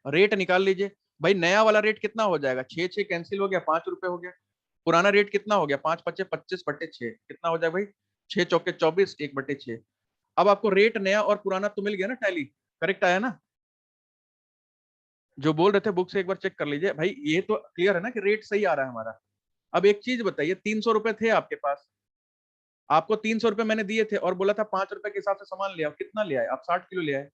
रेट निकाल लीजिए। भाई नया वाला रेट कितना हो जाएगा, 6 6 कैंसिल हो गया, 5 रुपए हो गया। पुराना रेट कितना हो गया, 5 5 25/6 कितना हो जाएगा भाई, 6 चौके 24, 1/6। अब आपको रेट नया और पुराना तो मिल गया ना, टैली करेक्ट आया ना। जो बोल रहे थे बुक से एक बार चेक कर लीजिए भाई, ये तो क्लियर है ना कि रेट सही आ रहा है हमारा। अब एक चीज बताइए, 300 रुपए थे आपके पास, आपको 300 रुपए मैंने दिए थे और बोला था 5 रुपए के हिसाब से सामान लिया, कितना लिया है आप, 60 किलो लिया है।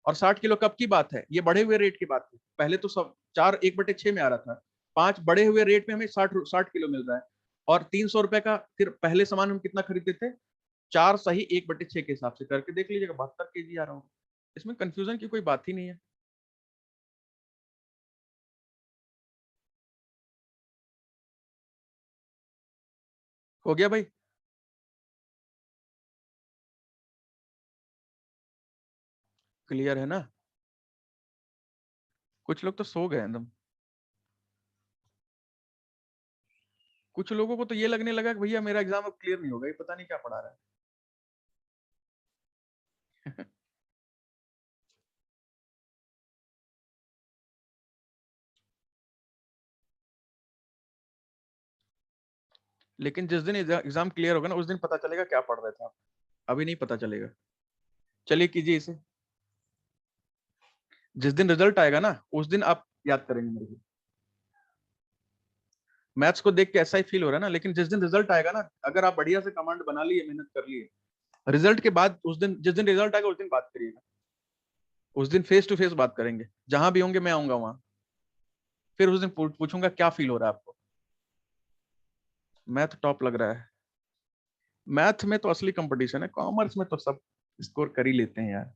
और 60 किलो कब की बात है, ये बढ़े हुए रेट की बात है। पहले तो सब 4 1/6 में आ रहा था, 5 बढ़े हुए रेट में हमें 60 60 किलो मिल रहा है। और 300 रुपए का फिर पहले सामान हम कितना खरीदते थे, 4 सही 1/6 के हिसाब से करके देख लीजिएगा, 72 kg आ रहा हूँ। इसमें कंफ्यूजन की कोई बात ही नहीं है। हो गया भाई, क्लियर है ना। कुछ लोग तो सो गए एकदम, कुछ लोगों को तो ये लगने लगा कि भैया मेरा एग्जाम अब क्लियर नहीं होगा, ये पता नहीं क्या पढ़ा रहा है। लेकिन जिस दिन एग्जाम क्लियर होगा ना, उस दिन पता चलेगा क्या पढ़ रहे थे आप, अभी नहीं पता चलेगा। चलिए कीजिए इसे, जिस दिन रिजल्ट आएगा ना उस दिन आप याद करेंगे मेरे को। मैथ्स को देख के ऐसा ही फील हो रहा है ना, लेकिन जिस दिन रिजल्ट आएगा ना, अगर आप बढ़िया से कमांड बना लिए, मेहनत कर लिए, रिजल्ट के बाद उस दिन, जिस दिन रिजल्ट आएगा उस दिन बात करिएगा। उस दिन फेस टू फेस बात करेंगे, जहां भी होंगे मैं आऊंगा वहां। फिर उस दिन पूछूंगा क्या फील हो रहा है आपको। मैथ टॉप लग रहा है, मैथ में तो असली कंपटीशन है, कॉमर्स में तो सब स्कोर कर ही लेते हैं यार।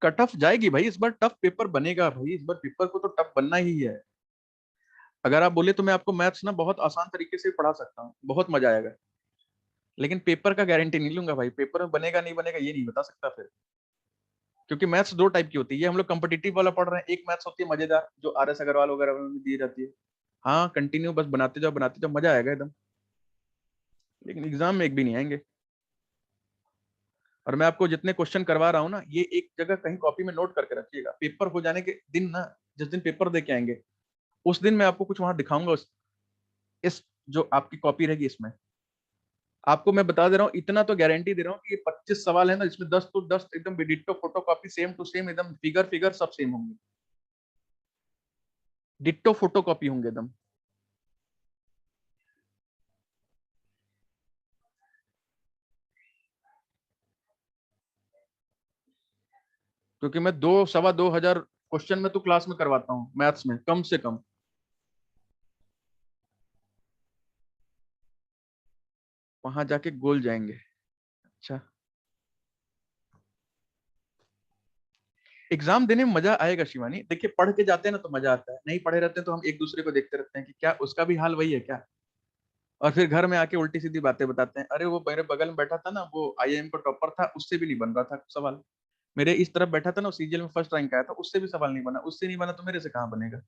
कट ऑफ जाएगी भाई, इस बार टफ पेपर बनेगा भाई, इस बार पेपर को तो टफ बनना ही है। अगर आप बोले तो मैं आपको मैथ्स ना बहुत आसान तरीके से पढ़ा सकता हूँ, बहुत मजा आएगा। लेकिन पेपर का गारंटी नहीं लूंगा भाई, पेपर में बनेगा नहीं बनेगा ये नहीं बता सकता फिर। क्योंकि मैथ्स दो टाइप की होती है, ये हम लोग कम्पिटिटिव वाला पढ़ रहे हैं, एक मैथ्स होती है मजेदार जो RS अग्रवाल वगैरह में दी जाती है। हाँ कंटिन्यू बस बनाते जाओ मजा आएगा एकदम। लेकिन एग्जाम में एक भी नहीं आएंगे। और मैं आपको जितने क्वेश्चन करवा रहा हूँ ना, ये एक जगह कहीं कॉपी में नोट करके रखिएगा, पेपर हो जाने के दिन ना, जिस दिन पेपर दे के आएंगे उस दिन मैं आपको कुछ वहां दिखाऊंगा, इस जो आपकी कॉपी रहेगी इसमें। आपको मैं बता दे रहा हूँ, इतना तो गारंटी दे रहा हूँ कि ये 25 सवाल है ना, इसमें 10 तो 10 एकदम ditto photo copy same to same एकदम, फिगर फिगर सब सेम होंगे, डिट्टो फोटो कॉपी होंगे एकदम। क्योंकि मैं 2 2 हजार क्वेश्चन में तो क्लास में करवाता हूँ मैथ्स में कम से कम। वहां जाके गोल जाएंगे। अच्छा, एग्जाम देने में मजा आएगा शिवानी, देखिए पढ़ के जाते हैं ना तो मजा आता है, नहीं पढ़े रहते हैं तो हम एक दूसरे को देखते रहते हैं कि क्या उसका भी हाल वही है क्या। और फिर घर में आके उल्टी सीधी बातें बताते हैं, अरे वो मेरे बगल में बैठा था ना, वो IIM का टॉपर था, उससे भी नहीं बन रहा था सवाल। मेरे इस तरफ बैठा था ना, CGL में फर्स्ट रैंक आया था, उससे भी सवाल नहीं बना, उससे नहीं बना तो मेरे से कहाँ बनेगा।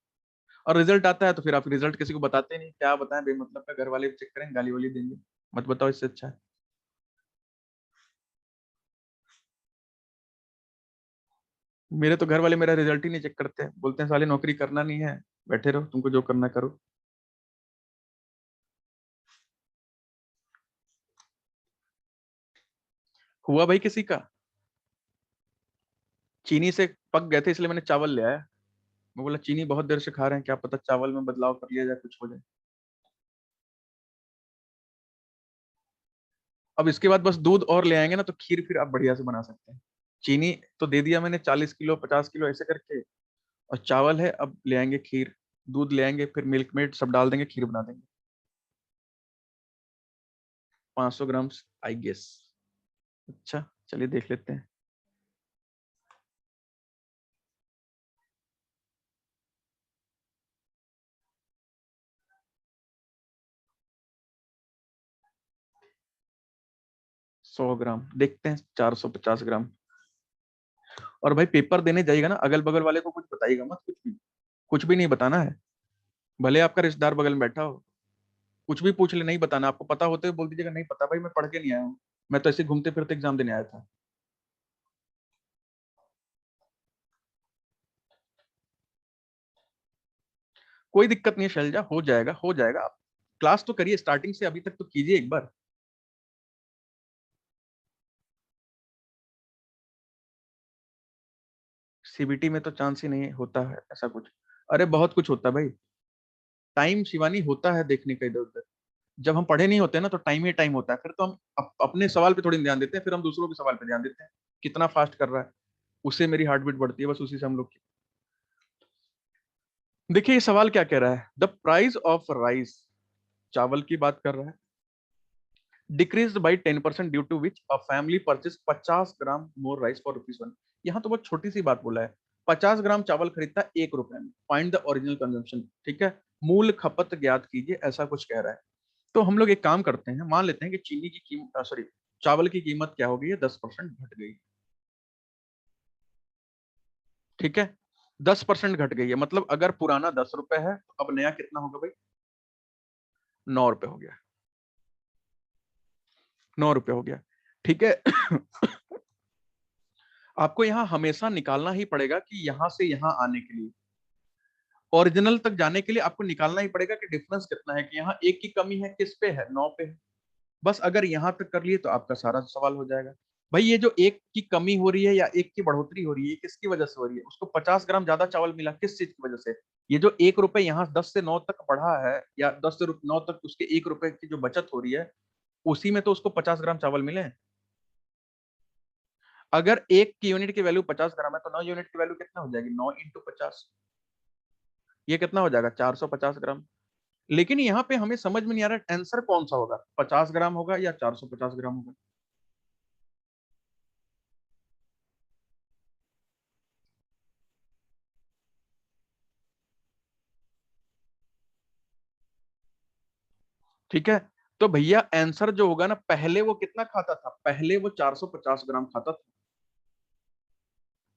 और रिजल्ट आता है तो फिर आप रिजल्ट किसी को बताते नहीं, क्या बताएं बेमतलब का, घर वाले चेक करें गाली वाली देंगे। मत बताओ, इससे अच्छा है। मेरे तो घर वाले मेरा रिजल्ट ही नहीं चेक करते, बोलते हैं साले नौकरी करना नहीं है, बैठे रहो, तुमको जो करना करो। हुआ भाई किसी का, चीनी से पक गए थे इसलिए मैंने चावल ले आया। मैं बोला चीनी बहुत देर से खा रहे हैं, क्या पता चावल में बदलाव कर लिया जाए, कुछ हो जाए। अब इसके बाद बस दूध और ले आएंगे ना तो खीर फिर आप बढ़िया से बना सकते हैं। चीनी तो दे दिया मैंने, 40 किलो 50 किलो ऐसे करके। और चावल है, अब ले आएंगे खीर, दूध ले आएंगे, फिर मिल्क मेड सब डाल देंगे, खीर बना देंगे। 500 ग्राम आई गेस। अच्छा चलिए देख लेते हैं। सौ ग्राम देखते हैं, 450 ग्राम। और भाई पेपर देने जाइएगा ना, अगल बगल वाले को कुछ बताइएगा मत, कुछ भी नहीं बताना है। भले आपका रिश्तेदार बगल में बैठा हो, कुछ भी पूछ ले, नहीं बताना। आपको पता होते हुए बोल दीजिएगा नहीं पता भाई, मैं पढ़ के नहीं आया हूँ, मैं तो ऐसे घूमते फिरते एग्जाम देने आया था। कोई दिक्कत नहीं है शैलजा, हो जाएगा हो जाएगा। आप क्लास तो करिए, स्टार्टिंग से अभी तक तो कीजिए एक बार। सीबीटी में तो चांस ही नहीं होता है ऐसा कुछ। अरे बहुत कुछ होता है भाई, टाइम शिवानी होता है देखने का इधर उधर। जब हम पढ़े नहीं होते ना तो टाइम ही टाइम होता है, फिर तो हम अपने सवाल पे थोड़ी ध्यान देते हैं, फिर हम दूसरों के सवाल पे ध्यान देते हैं, कितना फास्ट कर रहा है, उससे मेरी हार्ट बीट बढ़ती है, बस उसी से हम लोग की। देखिए ये सवाल क्या कह रहा है, द प्राइस ऑफ राइस, चावल की बात कर रहा है, decrease by 10% due to which a family purchase 50 gram more rice for rupees 1। यहाँ तो बहुत छोटी सी बात बोला है, 50 ग्राम चावल खरीदता है 1 रुपए में, फाइंड द ओरिजिनल कंजम्पशन। ठीक है, मूल खपत ज्ञात कीजिए, ऐसा कुछ कह रहा है। तो हम लोग एक काम करते हैं, मान लेते हैं कि चीनी की कीमत, सॉरी, चावल की कीमत क्या हो गई है, 10% घट गई। ठीक है, 10% घट गई है, मतलब अगर पुराना 10 रुपए है तो अब नया कितना होगा भाई, 9 रुपए हो गया, 9 रुपए हो गया। ठीक है। आपको यहां हमेशा निकालना ही पड़ेगा कि यहां से यहां आने के लिए, ओरिजिनल तक जाने के लिए आपको निकालना ही पड़ेगा कि डिफरेंस कितना है, कि यहाँ एक की कमी है, किस पे है, 9 पे है। बस अगर यहां तक कर लिए तो आपका सारा सवाल हो जाएगा। भाई ये जो एक की कमी हो रही है या एक की बढ़ोतरी हो रही है, ये किसकी वजह से हो रही है, उसको 50 ग्राम ज्यादा चावल मिला, किस चीज की वजह से, ये जो 1 रुपए यहाँ 10 से 9 तक बढ़ा है, या 10 से 9 तक उसके 1 रुपए की जो बचत हो रही है, उसी में तो उसको 50 ग्राम चावल मिले हैं। अगर एक की यूनिट की वैल्यू 50 ग्राम है तो 9 यूनिट की वैल्यू कितना हो जाएगी, 9 × 50, ये कितना हो जाएगा, 450 ग्राम। लेकिन यहाँ पे हमें समझ में नहीं आ रहा आंसर कौन सा होगा, 50 ग्राम होगा या 450 ग्राम होगा। ठीक है, तो भैया आंसर जो होगा ना, पहले वो कितना खाता था, पहले वो 450 ग्राम खाता था,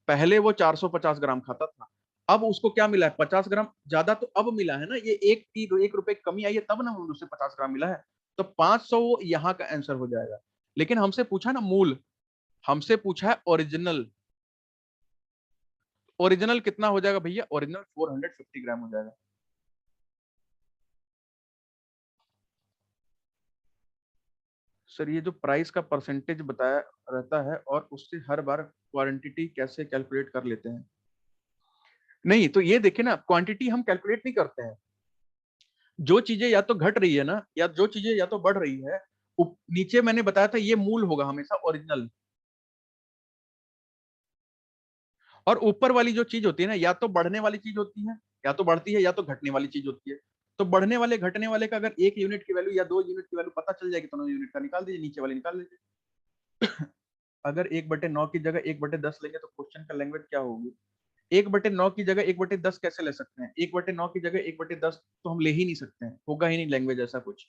पहले वो 450 ग्राम खाता था। अब उसको क्या मिला है, 50 ग्राम ज्यादा तो अब मिला है ना, ये 1 रुपए की कमी आई है तब ना उसे 50 ग्राम मिला है। तो 500 यहाँ का आंसर हो जाएगा। लेकिन हमसे पूछा ना मूल, हमसे पूछा है ओरिजिनल, ओरिजिनल कितना हो जाएगा भैया, ओरिजिनल 450 ग्राम हो जाएगा। सर ये जो प्राइस का परसेंटेज बताया रहता है और उससे हर बार क्वांटिटी कैसे कैलकुलेट कर लेते हैं, नहीं तो ये देखिए ना, क्वांटिटी हम कैलकुलेट नहीं करते हैं, जो चीजें या तो घट रही है ना, या जो चीजें या तो बढ़ रही है, नीचे मैंने बताया था ये मूल होगा हमेशा ओरिजिनल, और ऊपर वाली जो चीज होती है ना, या तो बढ़ने वाली चीज होती है, या तो बढ़ती है, या तो घटने वाली चीज होती है। तो बढ़ने वाले घटने वाले का अगर 1 यूनिट की वैल्यू या 2 यूनिट की वैल्यू पता चल जाएगी तो 9 यूनिट का निकाल दीजिए, नीचे वाले निकाल दीजिए। अगर 1/9 की जगह 1/10 लेंगे तो क्वेश्चन का लैंग्वेज क्या होगी, 1/9 की जगह 1/10 कैसे ले सकते हैं, 1/9 की जगह 1/10 तो हम ले ही नहीं सकते हैं, होगा ही नहीं लैंग्वेज ऐसा कुछ।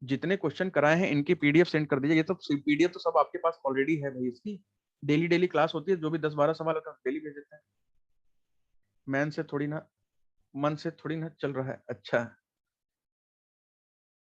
जितने क्वेश्चन कराए हैं इनकी पीडीएफ सेंड कर दीजिए, ये तो पीडीएफ तो सब आपके पास ऑलरेडी है भाई, इसकी डेली डेली क्लास होती है, जो भी 10-12 सवाल होता है डेली भेज देते हैं। मैन से थोड़ी ना, मन से थोड़ी ना चल रहा है। अच्छा,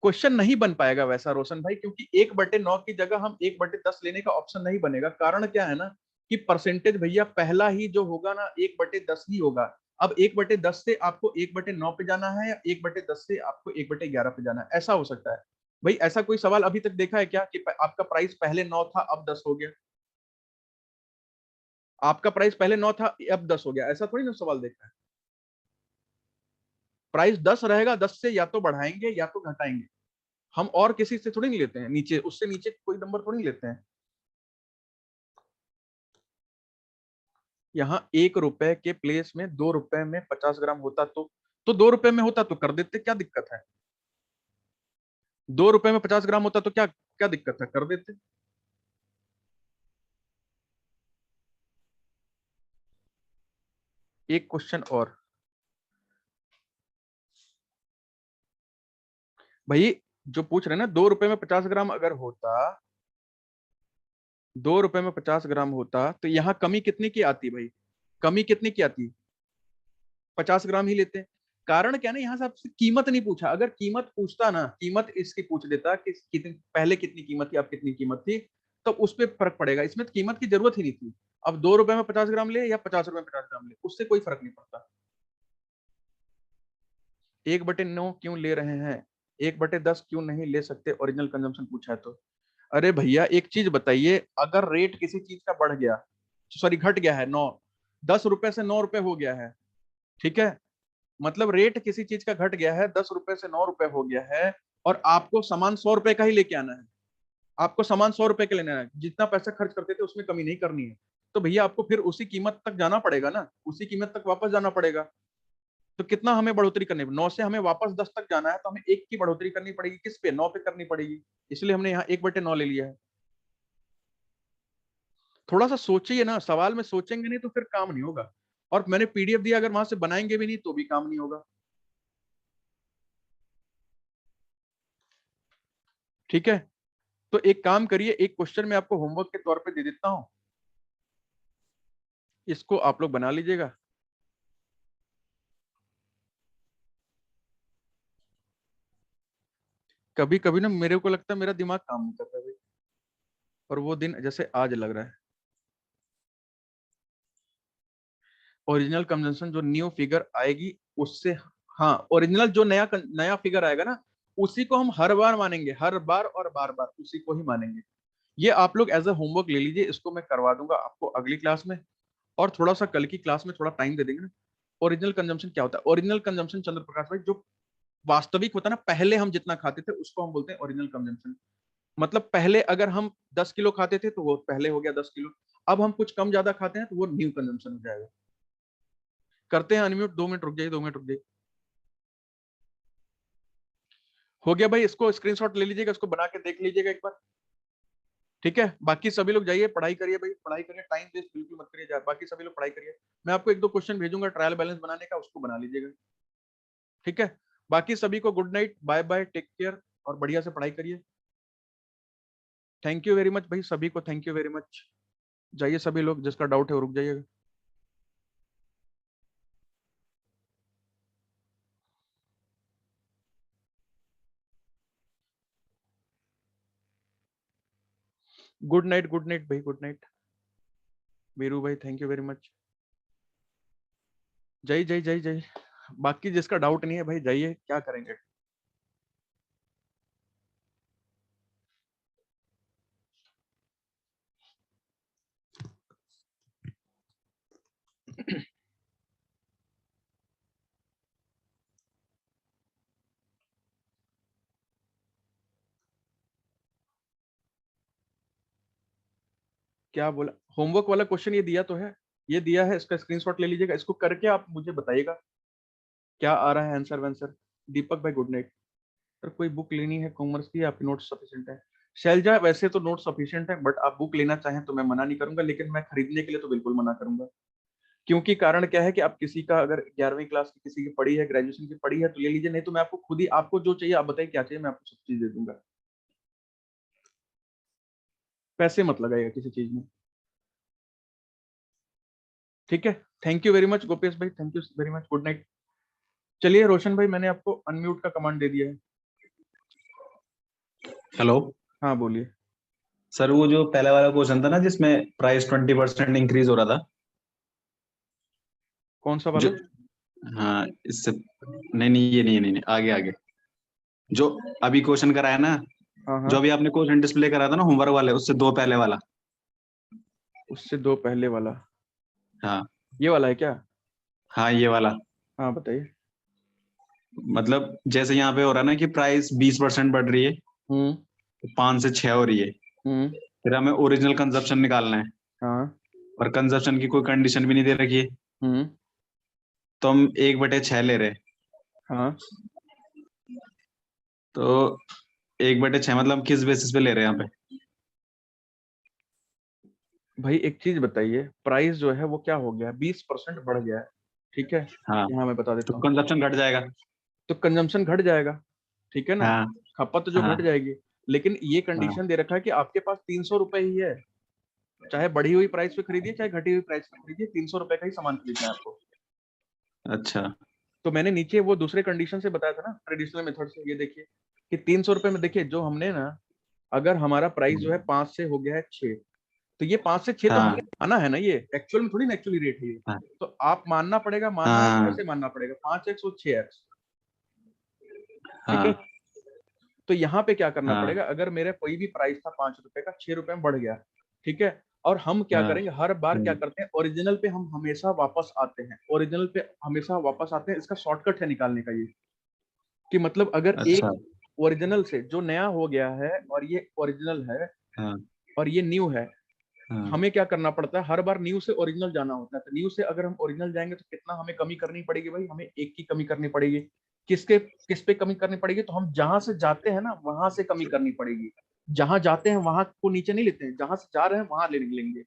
क्वेश्चन नहीं बन पाएगा वैसा रोशन भाई, क्योंकि 1/9 की जगह हम 1/10 लेने का ऑप्शन नहीं बनेगा। कारण क्या है ना, कि परसेंटेज भैया पहला ही जो होगा ना 1/10 ही होगा। अब 1/10 से आपको 1/9 पे जाना है, या 1/10 से आपको 1/11 पे जाना है, ऐसा हो सकता है। भाई ऐसा कोई सवाल अभी तक देखा है क्या, कि आपका प्राइस पहले 9 था अब 10 हो गया, आपका प्राइस पहले 9 था अब 10 हो गया, ऐसा थोड़ी ना सवाल देखा है। प्राइस 10 रहेगा, 10 से या तो बढ़ाएंगे या तो घटाएंगे, हम और किसी से थोड़ी नहीं लेते हैं, नीचे उससे नीचे कोई नंबर थोड़ी नहीं लेते हैं। यहाँ 1 रुपए के प्लेस में 2 रुपए में 50 ग्राम होता तो तो 2 रुपए में होता तो कर देते, क्या दिक्कत है? 2 रुपए में 50 ग्राम होता तो क्या क्या दिक्कत है, कर देते। एक क्वेश्चन और भाई, जो पूछ रहे हैं ना 2 रुपए में 50 ग्राम अगर होता, 2 रुपए में 50 ग्राम होता तो यहाँ कमी कितने की आती भाई? कमी कितने की आती? 50 ग्राम ही लेते हैं। कारण क्या ना, यहाँ से आपसे कीमत नहीं पूछा। अगर कीमत पूछता ना, कीमत इसकी पूछ देता कि कितनी पहले कितनी कीमत थी, अब कितनी कीमत थी, तो उस पर फर्क पड़ेगा। इसमें तो कीमत की जरूरत ही नहीं थी। अब 2 रुपए में 50 ग्राम ले या 50 रुपए में 50 ग्राम ले, उससे कोई फर्क नहीं पड़ता। 1/9 क्यों ले रहे हैं? 1/10 क्यों नहीं ले सकते? ओरिजिनल कंजम्पशन पूछा है तो। अरे भैया एक चीज बताइए, अगर रेट किसी चीज का बढ़ गया, सॉरी घट गया है, 9 10 रुपए से 9 रुपए हो गया है, ठीक है, मतलब रेट किसी चीज का घट गया है, 10 रुपए से 9 रुपए हो गया है, और आपको सामान 100 रुपए का ही लेके आना है। आपको सामान 100 रुपए के लेना है, जितना पैसा खर्च करते थे उसमें कमी नहीं करनी है। तो भैया आपको फिर उसी कीमत तक जाना पड़ेगा ना, उसी कीमत तक वापस जाना पड़ेगा। तो कितना हमें बढ़ोतरी करनी है? 9 से हमें वापस 10 तक जाना है, तो हमें 1 की बढ़ोतरी करनी पड़ेगी। किस पे? 9 पे करनी पड़ेगी। इसलिए हमने यहाँ 1/9 ले लिया है। थोड़ा सा सोचिए ना, सवाल में सोचेंगे नहीं तो फिर काम नहीं होगा। और मैंने पीडीएफ दिया, अगर वहां से बनाएंगे भी नहीं तो भी काम नहीं होगा। ठीक है, तो एक काम करिए, एक क्वेश्चन मैं आपको होमवर्क के तौर पे दे देता हूं, इसको आप लोग बना लीजिएगा। कभी कभी ना मेरे को लगता है मेरा दिमाग काम नहीं करता भाई, और वो दिन जैसे आज लग रहा है। ओरिजिनल कंजम्पशन जो न्यू फिगर आएगी उससे, हाँ ओरिजिनल जो नया नया फिगर आएगा ना, उसी को हम हर बार मानेंगे, हर बार और बार बार उसी को ही मानेंगे। ये आप लोग एज अ होमवर्क ले लीजिए, इसको मैं करवा दूंगा आपको अगली क्लास में। और थोड़ा सा कल की क्लास में थोड़ा टाइम दे देंगे ना। ओरिजिनल कंजम्पशन क्या होता है? ओरिजिनल कंजम्पशन चंद्र प्रकाश भाई, जो वास्तविक होता है ना, पहले हम जितना खाते थे उसको हम बोलते हैं ओरिजिनल कंजम्पशन। मतलब पहले अगर हम 10 किलो खाते थे तो वो पहले हो गया 10 किलो। अब हम कुछ कम ज्यादा खाते हैं तो वो न्यू कंजम्पशन हो जाएगा। करते हैं अनम्यूट, 2 मिनट रुक जाइए, 2 मिनट रुक जाइए। हो गया भाई, इसको स्क्रीनशॉट ले लीजिएगा, इसको बना के देख लीजिएगा एक बार। ठीक है, बाकी सभी लोग जाइए पढ़ाई करिए भाई, पढ़ाई करिए, टाइम वेस्ट बिल्कुल मत करिए, बाकी सभी लोग पढ़ाई करिए। मैं आपको 1-2 क्वेश्चन भेजूंगा ट्रायल बैलेंस बनाने का, उसको बना लीजिएगा। ठीक है, बाकी सभी को good night, bye bye, take care, और बढ़िया से पढ़ाई करिए। थैंक यू वेरी मच भाई, सभी को थैंक यू वेरी मच। जाइए सभी लोग, जिसका डाउट है वो रुक जाइएगा। गुड नाइट भाई, गुड नाइट। वीरू भाई थैंक यू वेरी मच। जय जय जय जय। बाकी जिसका डाउट नहीं है भाई जाइए, क्या करेंगे। क्या बोला? होमवर्क वाला क्वेश्चन ये दिया तो है, ये दिया है, इसका स्क्रीनशॉट ले लीजिएगा, इसको करके आप मुझे बताइएगा क्या आ रहा है आंसर वांसर। दीपक भाई गुड नाइट। सर कोई बुक लेनी है कॉमर्स की, आपकी नोट सफिशिएंट है? शैलजा वैसे तो नोट सफिशिएंट है, बट आप बुक लेना चाहें तो मैं मना नहीं करूंगा, लेकिन मैं खरीदने के लिए तो बिल्कुल मना करूंगा। क्योंकि कारण क्या है कि आप किसी का अगर 11वीं क्लास की किसी की पढ़ी है, ग्रेजुएशन की पढ़ी है तो ले लीजिए, नहीं तो मैं आपको खुद ही, आपको जो चाहिए आप बताइए क्या चाहिए, मैं आपको सब चीज दे दूंगा। पैसे मत लगाइएगा किसी चीज में। ठीक है, thank you very much Gopesh भाई, thank you very much, good night. चलिए रोशन भाई, मैंने आपको अनम्यूट का कमांड दे दिया है। हेलो हाँ बोलिए। सर, वो जो पहले वाला क्वेश्चन था ना जिसमें प्राइस 20% इंक्रीज हो रहा था, कौन सा जो वाला? हाँ इससे नहीं नहीं ये नहीं नहीं, नहीं आगे आगे जो अभी क्वेश्चन कराया ना, हाँ हाँ, जो अभी आपने क्वेश्चन डिस्प्ले करा था ना होमवर्क वाले, उससे दो पहले वाला। उससे दो पहले वाला? हाँ ये वाला है क्या? हाँ ये वाला। हाँ बताइए। मतलब जैसे यहाँ पे हो रहा है ना कि प्राइस 20% बढ़ रही है, हम्म 5 से 6 हो रही है, हम्म। फिर हमें ओरिजिनल कंजप्शन निकालना है, हाँ। और कंजप्शन की कोई कंडीशन भी नहीं दे रखी है, हम्म तो हम 1/6 ले रहे हैं। हाँ तो 1/6 मतलब किस बेसिस पे ले रहे हैं यहाँ पे? भाई एक चीज बताइए, प्राइस जो है वो क्या हो गया, 20% बढ़ गया है, ठीक है। हाँ यहाँ मैं बता तो देता हूँ। कंजप्शन घट जाएगा। तो कंजम्पशन घट जाएगा, ठीक है ना, हाँ खपत जो हाँ घट जाएगी। लेकिन ये हाँ। कंडीशन दे रखा है कि आपके पास 300 रुपए ही है, चाहे बढ़ी हुई प्राइस पे खरीदिए चाहे घटी हुई प्राइस पे खरीदिए, 300 रुपए का ही सामान खरीदना है आपको। अच्छा तो मैंने नीचे वो दूसरे कंडीशन से बताया था ना, ट्रेडिशनल मेथड से, ये देखिए कि 300 रुपए में देखिए जो हमने ना, अगर हमारा प्राइस जो है 5 से हो गया है 6, तो ये 5 से 6 तो हाँ हमने माना है ना, ये एक्चुअल में थोड़ी ना एक्चुअली रेट है ये। हाँ तो आप मानना पड़ेगा, मानना है तो हाँ ऐसे मानना पड़ेगा 5x और 6x, ठीक है। हाँ तो यहाँ पे क्या करना हाँ पड़ेगा, अगर मेरा कोई भी प्राइस था 5 रुपए का, 6 रुपए में बढ़ गया, ठीक है। और हम क्या हाँ करेंगे, हर बार क्या हम्म, करते हैं, ओरिजिनल पे हम हमेशा वापस आते हैं, ओरिजिनल पे हमेशा वापस आते हैं। इसका शॉर्टकट है निकालने का ये, कि मतलब अगर अच्छा एक ओरिजिनल से जो नया हो गया है और ये ओरिजिनल है हाँ और ये न्यू है, हाँ हमें क्या करना पड़ता है, हर बार न्यू से ओरिजिनल जाना होता है। तो न्यू से अगर हम ओरिजिनल जाएंगे तो कितना हमें कमी करनी पड़ेगी भाई, हमें एक की कमी करनी पड़ेगी। किस पे कमी करनी पड़ेगी, तो हम जहां से जाते हैं ना वहां से कमी करनी पड़ेगी। जहां जाते हैं वहां को नीचे नहीं लेते हैं, जहां से जा रहे हैं वहां ले लेंगे।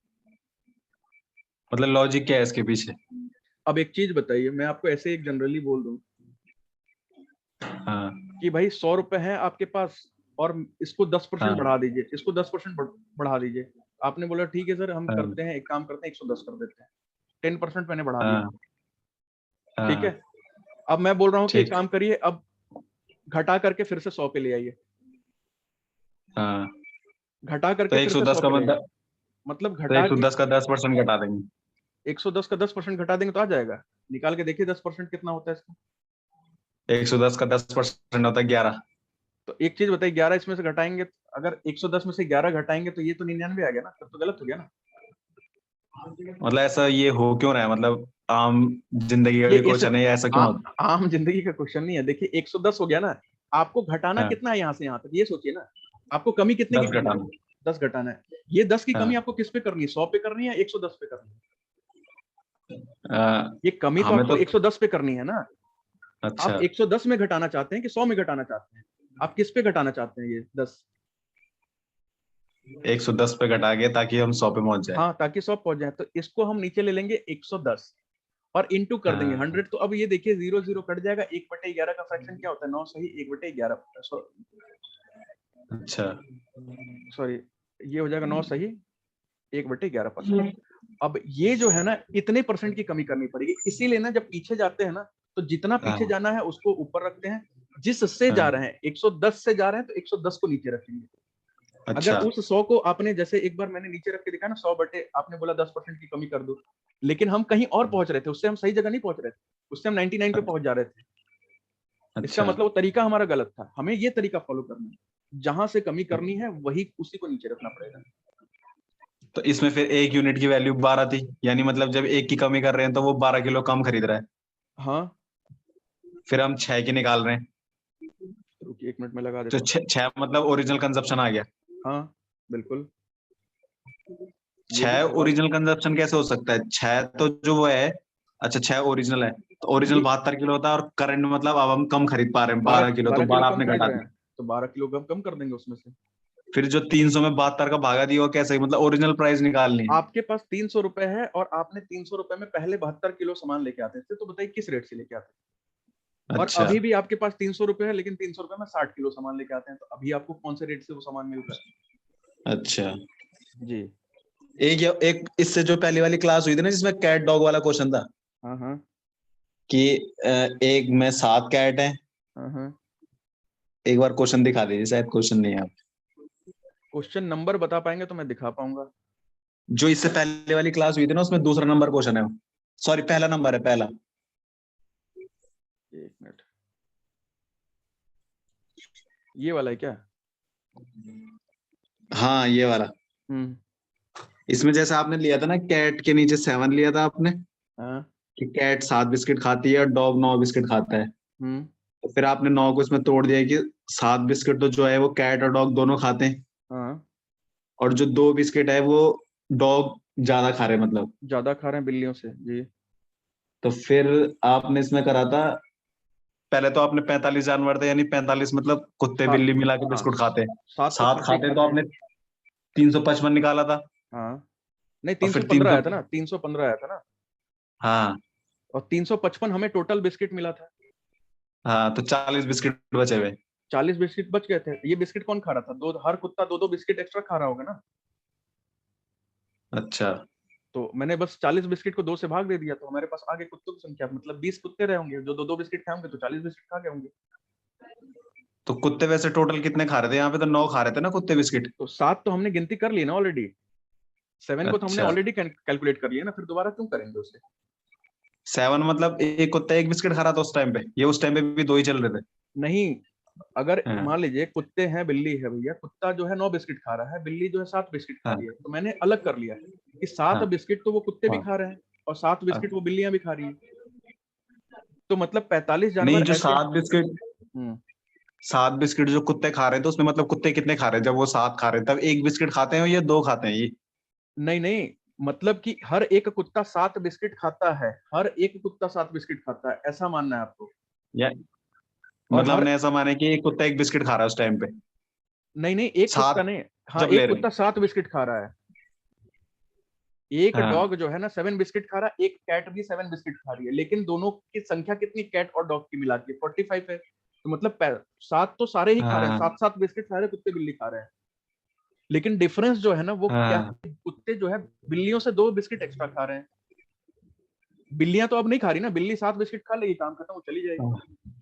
मतलब लॉजिक क्या है इसके पीछे? अब एक चीज बताइए, मैं आपको ऐसे एक जनरली बोल दूं हाँ कि भाई 100 रुपए है आपके पास और इसको 10% हाँ बढ़ा दीजिए, इसको 10% बढ़ा दीजिए। आपने बोला ठीक है सर, हम हाँ करते हैं, एक काम करते हैं 110 कर देते हैं, 10% मैंने बढ़ा दिया, हाँ ठीक हाँ है। अब मैं बोल रहा हूँ कि एक ठीक। काम करिए, अब घटा करके फिर से 100 पे ले आइए, हाँ घटा तो करके फिर से 110 100 का पे ले आइए। मतलब, मतलब तो घटा के 110 का 10% घटा देंगे। 110 का 10% घटा देंगे तो आ जाएगा। निकाल के देखिए 10% कितना होता है इसका। 110 का 10% होता है 11। तो एक चीज बताइए, 11 इसमें से घटाएंगे, अगर 110 में से 11 घटाएंगे तो ये तो 99 आ गया ना, तब तो गलत हो गया ना। मतलब ऐसा ये हो क्यों रहा है, मतलब आम जिंदगी का ये भी इस क्वेश्चन है, ये ऐसा क्यों होता आम जिंदगी का क्वेश्चन नहीं है। देखिए 110 हो गया ना, आपको घटाना है? हाँ कितना है यहाँ से यहाँ तक, ये सोचिए ना। आपको कमी कितने की 10 करनी है, घटाना। 10 घटाना है। ये 10 की कमी हाँ आपको किस पे करनी है, 100 पे करनी है या 110 पे करनी है। अ, ये कमी तो हमें आपको तो 110 पे करनी है ना। आप अच्छा 110 में घटाना चाहते हैं कि 100 में घटाना चाहते हैं, आप किस पे घटाना चाहते हैं ये 10। 110 पे घटा के ताकि हम 100 पे पहुंच जाए। हाँ, ताकि 100 पहुंच जाए, तो इसको हम नीचे ले लेंगे 110 और इंटू कर देंगे हाँ 100। तो अब ये देखिए 0 0 कट जाएगा, 1/11 का फ्रैक्शन क्या होता है, 9 सही 1/11, अच्छा सॉरी, ये हो जाएगा 9 सही 1/11%। अब ये जो है ना, इतने परसेंट की कमी करनी पड़ेगी, इसीलिए ना जब पीछे जाते हैं ना, तो जितना पीछे हाँ जाना है उसको ऊपर रखते हैं, जिससे जा हाँ रहे हैं 110 से जा रहे हैं तो 110 को नीचे रखेंगे। अगर अच्छा उस 100 को आपने, जैसे एक बार मैंने नीचे रख के दिखा ना, 100 बटे आपने बोला 10% की कमी कर दो, लेकिन हम कहीं और पहुंच रहे थे, उससे हम सही जगह नहीं पहुंच रहे थे, उससे हम 99 पे पहुंच जा रहे थे। इसका अच्छा। मतलब वो तरीका हमारा गलत था, हमें ये तरीका फॉलो करना है, जहां से कमी करनी है वही उसी को नीचे रखना पड़ेगा। तो इसमें फिर एक यूनिट की वैल्यू 12 थी, यानी मतलब जब एक की कमी कर रहे हैं तो वो 12 किलो कम खरीद रहा है। हाँ, फिर हम 6 की निकाल रहे हैं, रुकिए 1 मिनट में लगा तो देता हूँ। 6 मतलब ओरिजिनल कंजप्शन आ गया। हाँ बिल्कुल, ये भी 6 करवा ओरिजिनल कंजप्शन कैसे हो सकता है? 6 तो जो वो है, अच्छा 6 ओरिजिनल है, तो ओरिजिनल ये 72 किलो होता है और करंट मतलब अब हम कम खरीद पा रहे हैं 12 12 किलो, तो 12 किलो 12 कम आपने खरीद घटा रहे दिया। हैं, तो 12 किलो कम कर देंगे उसमें से। फिर जो 300 में 72 का भागा दिया वो कैसे, मतलब ओरिजिनल प्राइस निकालनी है? आपके पास 300 रुपए है और आपने 300 रुपए में पहले 72 किलो सामान लेके आते थे, तो बताइए किस रेट से लेके आते हैं। और अच्छा अभी भी आपके पास 300 रुपए है, लेकिन 300 रुपए में 60 किलो सामान लेके आते हैं, तो अभी आपको कौन से रेट से वो सामान मिल रहा अच्छा। है जी। एक इससे जो पहली वाली क्लास हुई थी ना जिसमें कैट डॉग वाला क्वेश्चन था, हाँ हाँ कि एक में 7 कैट है। हाँ हाँ। एक बार क्वेश्चन दिखा दीजिए, शायद क्वेश्चन नहीं है आप। क्वेश्चन नंबर बता पाएंगे तो मैं दिखा पाऊंगा। जो इससे पहले वाली क्लास हुई थी ना उसमें दूसरा नंबर क्वेश्चन है, सॉरी पहला नंबर है पहला। 1 मिनट, ये वाला है क्या। हाँ ये वाला। हम्म। इसमें जैसे आपने लिया था ना, कैट के नीचे 7 लिया था आपने, हाँ। कि कैट 7 बिस्किट खाती है और डॉग 9 बिस्किट खाता है। हम्म। तो फिर आपने 9 को इसमें तोड़ दिया कि 7 बिस्किट तो जो है वो कैट और डॉग दोनों खाते हैं, हाँ, और जो 2 बिस्किट है वो डॉग ज्यादा खा रहे हैं मतलब। ज्यादा खा रहे हैं बिल्लियों से जी। तो फिर आपने इसमें करा था पहले तो आपने 45 जानवर थे, यानी 45 मतलब कुत्ते बिल्ली मिला के बिस्कुट खाते हैं। 7 तो 7 खाते ही खाते तो खाते हैं। आपने 355 निकाला था। हाँ नहीं, और फिर 315 आया था ना, 315 आया था ना, हाँ और 355 हमें टोटल बिस्किट मिला था। हाँ, तो 40 बिस्किट बचे हुए। 40 बिस्किट बच गए थे। ये बिस्किट कौन खा रहा था? दो, हर कुत्ता दो दो बिस्किट एक्स्ट्रा खा रहा होगा ना। अच्छा, तो मैंने बस 40 बिस्किट को 2 से भाग दे दिया, तो हमारे पास आगे कुत्तों की संख्या मतलब 20 कुत्ते रहे होंगे जो दो दो बिस्किट खाएंगे, तो 40 बिस्किट खा गए होंगे। तो कुत्ते वैसे टोटल कितने खा रहे थे? यहाँ पे तो 9 खा रहे थे ना कुत्ते बिस्किट। तो 7 तो हमने गिनती कर ली ना ऑलरेडी, 7 को तो हमने अच्छा, ऑलरेडी कैलकुलेट कर लिया ना, फिर दोबारा क्यों करेंगे उसे? 7 मतलब एक कुत्ता एक बिस्किट खा रहा था उस टाइम पे, ये उस टाइम पे भी 2 ही चल रहे थे। नहीं, अगर हाँ मान लीजिए कुत्ते हैं, बिल्ली है भैया, कुत्ता जो है 9 बिस्किट खा रहा है, बिल्ली जो है 7 बिस्किट खा हाँ रही है, तो मैंने अलग कर लिया कि 7 हाँ बिस्किट तो वो कुत्ते भी हाँ खा रहे हैं और 7 हाँ। बिस्किट वो बिल्लियां भी खा रही है। तो मतलब 45 नहीं, जानवर जो ऐसे। 7 बिस्किट जो कुत्ते खा रहे थे उसमें मतलब कुत्ते कितने खा रहे हैं? जब वो 7 खा रहे हैं तब एक बिस्किट खाते हैं या 2 खाते हैं ये? नहीं नहीं, मतलब कि हर एक कुत्ता 7 बिस्किट खाता है, हर एक कुत्ता 7 बिस्किट खाता है, ऐसा मानना है आपको। या और मतलब हर, हमने ऐसा माना कि एक कुत्ता एक बिस्किट खा रहा है उस टाइम पे, नहीं नहीं, एक कुत्ता 7 नहीं, हाँ जब ले एक रहे कुत्ता हैं। 7 बिस्किट खा रहा है। एक हाँ डॉग जो है ना 7 बिस्किट खा रहा है, एक कैट भी 7 बिस्किट खा रही है, लेकिन दोनों की संख्या कितनी, कैट और डॉग की मिला के 45 है, तो मतलब 7 तो सारे ही खा रहे हैं, हाँ 7 बिस्किट सारे कुत्ते बिल्ली खा रहे हैं। लेकिन डिफरेंस जो है ना वो क्या हाँ है, कुत्ते जो है बिल्लियों से 2 बिस्किट एक्स्ट्रा खा रहे हैं। बिल्लियां तो अब नहीं खा रही ना, बिल्ली 7 बिस्किट खा लेगी, काम खत्म, वो चली जाएगी।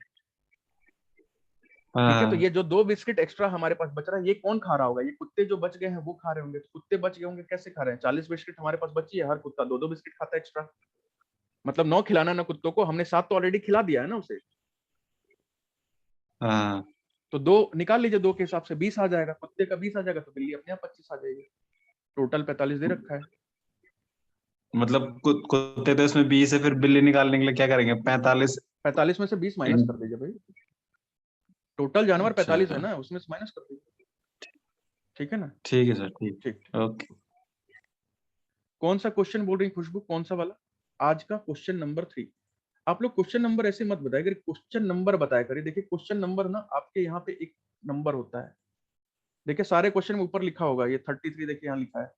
ठीक है, तो हाँ। ये जो 2 बिस्किट एक्स्ट्रा हमारे पास बच रहा है, ये कौन खा रहा होगा? ये कुत्ते जो बच गए हैं वो खा रहे होंगे। तो कुत्ते बच गए होंगे, कैसे खा रहे हैं? 40 बिस्किट हमारे पास बची है, हर कुत्ता दो दो बिस्किट खाता है एक्स्ट्रा, मतलब 9 खिलाना ना कुत्तों को, हमने 7 तो ऑलरेडी खिला दिया है ना उसे। हाँ तो 2 निकाल लीजिए, 2 के हिसाब से 20 आ जाएगा, कुत्ते का 20 आ जाएगा, तो बिल्ली अपने आप 25 आ जाएगी। टोटल 45 दे रखा है। मतलब कुत्ते तो इसमें 20 है, फिर बिल्ली निकालने के लिए क्या करेंगे? 45 45 में से 20 माइनस इन। कर दीजिए भाई, टोटल जानवर अच्छा, 45 है ना, उसमें से माइनस कर दीजिए। ठीक है ना? ठीक है सर, ठीक। ठीक। ओके। कौन सा क्वेश्चन बोल रही है खुशबू, कौन सा वाला? आज का क्वेश्चन नंबर 3। आप लोग क्वेश्चन नंबर ऐसे मत बताया करिए, क्वेश्चन नंबर बताया करिए। देखिए क्वेश्चन नंबर ना आपके यहाँ पे एक नंबर होता है, देखिए सारे क्वेश्चन में ऊपर लिखा होगा, ये 33 देखिए यहाँ लिखा है,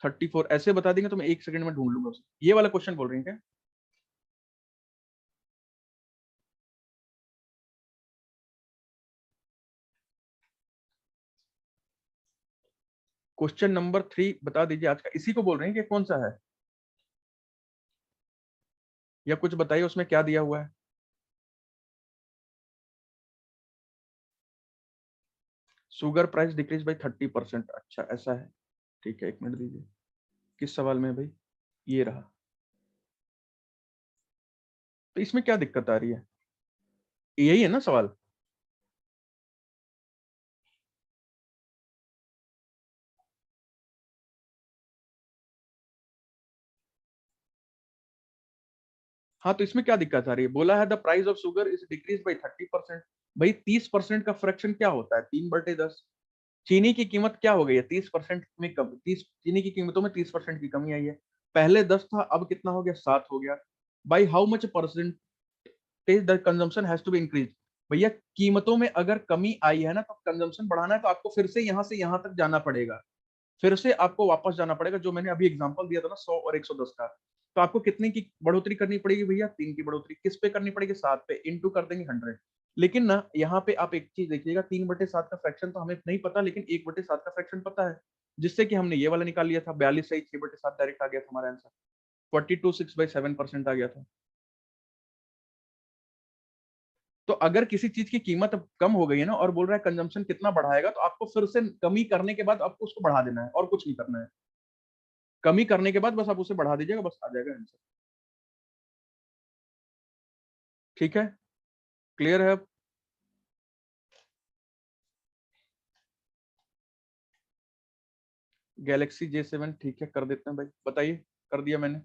34 ऐसे बता देंगे तो मैं 1 सेकंड में ढूंढ लूंगा उसे। ये वाला क्वेश्चन बोल रही हैं क्या? क्वेश्चन नंबर 3 बता दीजिए आज का, इसी को बोल रहे हैं कि कौन सा है, या कुछ बताइए उसमें क्या दिया हुआ है। शुगर प्राइस डिक्रीज बाई 30%, अच्छा ऐसा है। ठीक है, 1 मिनट दीजिए। किस सवाल में है भाई? ये रहा। तो इसमें क्या दिक्कत आ रही है? यही है ना सवाल? हाँ, तो इसमें क्या दिक्कत आ रही है? बोला है the price of sugar is decrease by 30%। भाई 30% का फ्रैक्शन क्या होता है? 3/10। चीनी की कीमत क्या हो गई है? 30% में कम, 30 चीनी की कीमतों में 30% की कमी आई है। पहले 10 था, अब कितना हो गया? 7 हो गया। By how much percentage the consumption has to be increase. भैया कीमतों में अगर कमी आई है ना, तो कंजम्पशन बढ़ाना है तो आपको फिर से यहाँ तक जाना पड़ेगा, फिर से आपको वापस जाना पड़ेगा। जो मैंने अभी एग्जांपल दिया था ना 100 और 110 का, तो आपको कितने की बढ़ोतरी करनी पड़ेगी भैया? 3 की बढ़ोतरी। किस पे करनी पड़ेगी? 7 पे, इंटू कर देंगे 100। लेकिन ना यहाँ पे आप एक चीज देखिएगा, 3/7 का फ्रैक्शन तो हमें नहीं पता, लेकिन 1/7 का फ्रैक्शन पता है, जिससे कि हमने ये वाला निकाल लिया था। 42 सही, 6/7 डायरेक्ट आ गया था हमारा आंसर। 42 6/7% आ गया था। तो अगर किसी चीज की कीमत अब कम हो गई है ना, और बोल रहा है कंजम्पशन कितना बढ़ाएगा, तो आपको फिर से कमी करने के बाद आपको उसको बढ़ा देना है, और कुछ नहीं करना है। कमी करने के बाद बस आप उसे बढ़ा दीजिएगा, बस आ जाएगा आंसर। ठीक है, क्लियर है अब? गैलेक्सी J7, ठीक है कर देते हैं भाई, बताइए। कर दिया मैंने।